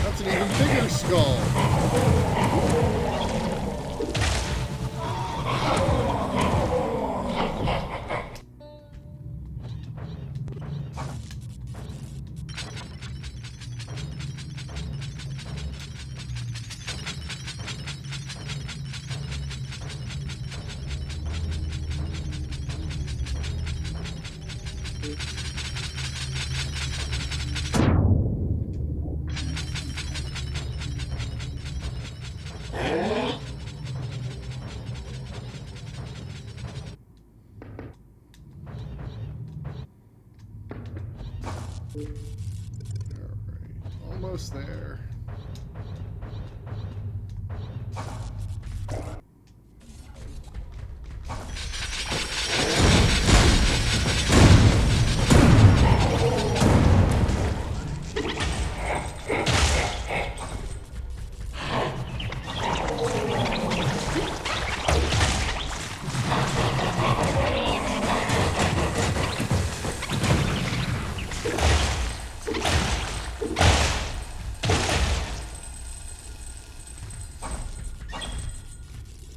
That's an even bigger skull. Almost there.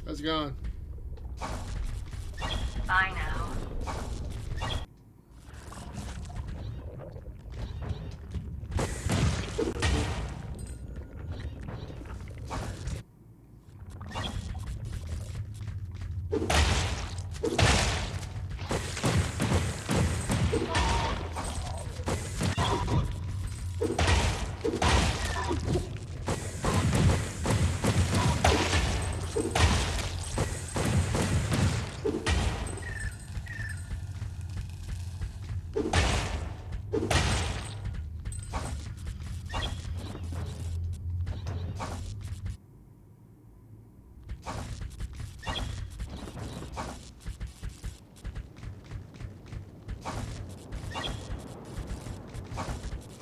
How's it going? Bye now.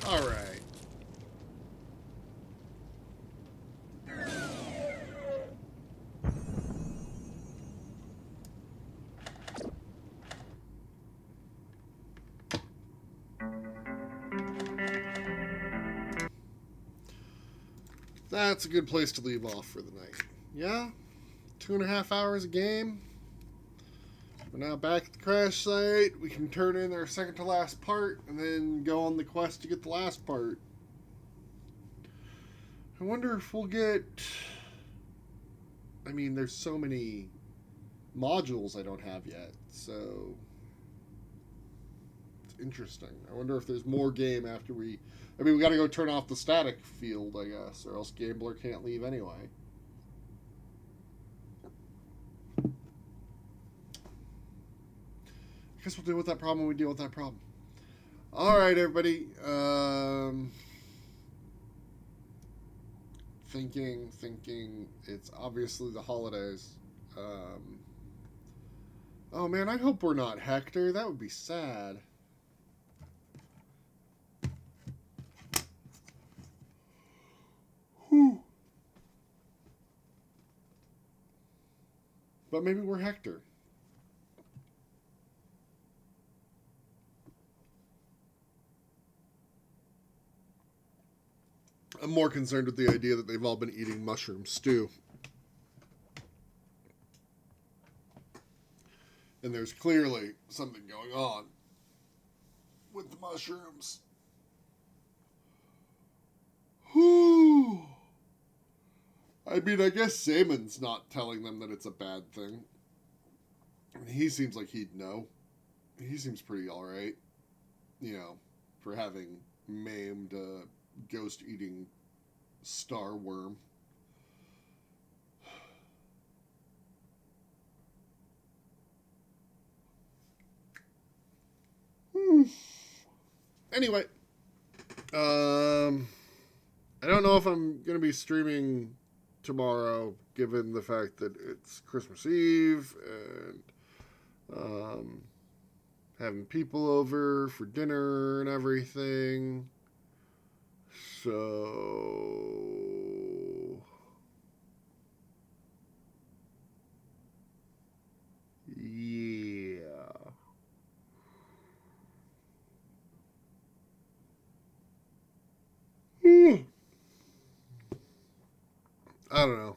All right. That's a good place to leave off for the night. Yeah? 2.5 hours a game. We're now back at the crash site. We can turn in our second to last part and then go on the quest to get the last part. I wonder if we'll get... I mean, there's so many modules I don't have yet, so... It's interesting. I wonder if there's more game after we... I mean, we gotta go turn off the static field, I guess, or else Gambler can't leave anyway. I guess we'll deal with that problem when we deal with that problem. Alright, everybody. Thinking. It's obviously the holidays. Oh man, I hope we're not Hector. That would be sad. Whew. But maybe we're Hector. I'm more concerned with the idea that they've all been eating mushroom stew. And there's clearly something going on with the mushrooms. Whew. I mean, I guess Samon's not telling them that it's a bad thing. He seems like he'd know. He seems pretty alright. You know, for having maimed a ghost-eating star worm. Anyway, I don't know if I'm going to be streaming tomorrow, given the fact that it's Christmas Eve and having people over for dinner and everything. So, yeah. I don't know.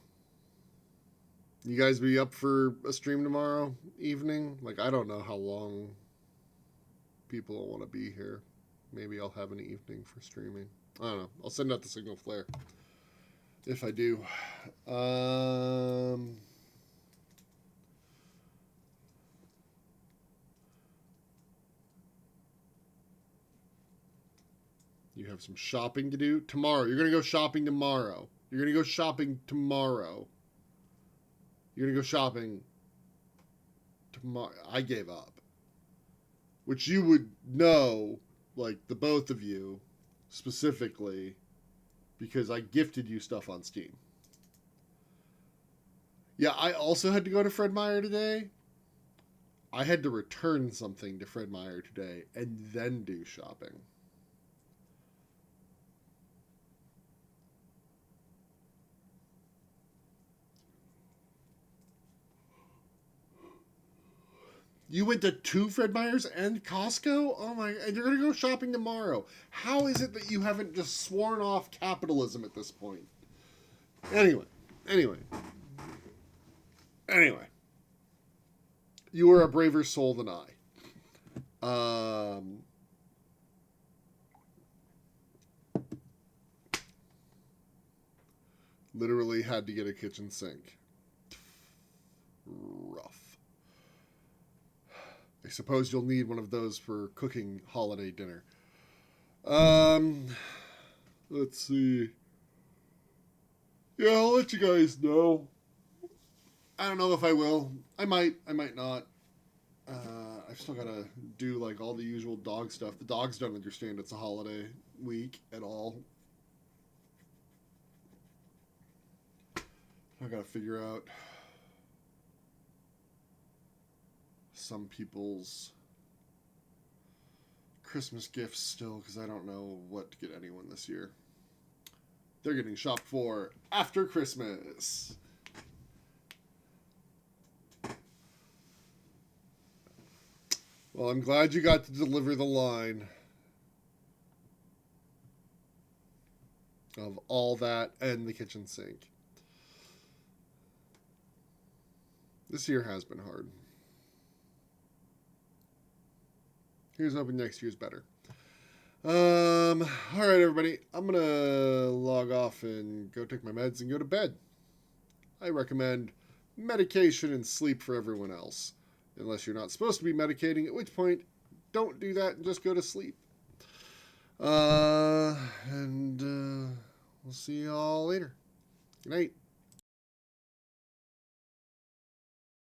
You guys be up for a stream tomorrow evening? Like, I don't know how long people will want to be here. Maybe I'll have an evening for streaming. I don't know. I'll send out the signal flare if I do. You have some shopping to do tomorrow. You're going to go shopping tomorrow. You're going to go shopping tomorrow. You're going to go shopping tomorrow. I gave up. Which you would know, like the both of you, specifically, because I gifted you stuff on Steam. Yeah, I also had to go to Fred Meyer today. I had to return something to Fred Meyer today and then do shopping. You went to 2 Fred Meyers and Costco? Oh my, and you're going to go shopping tomorrow. How is it that you haven't just sworn off capitalism at this point? Anyway. You are a braver soul than I. Literally had to get a kitchen sink. Rough. I suppose you'll need one of those for cooking holiday dinner. Let's see. Yeah, I'll let you guys know. I don't know if I will. I might not. I've still got to do like all the usual dog stuff. The dogs don't understand it's a holiday week at all. I got to figure out some people's Christmas gifts still, because I don't know what to get anyone this year. They're getting shopped for after Christmas. Well, I'm glad you got to deliver the line. of all that and the kitchen sink. This year has been hard. Here's hoping next year's better. All right, everybody. I'm going to log off and go take my meds and go to bed. I recommend medication and sleep for everyone else. Unless you're not supposed to be medicating, at which point, don't do that and just go to sleep. And we'll see you all later. Good night.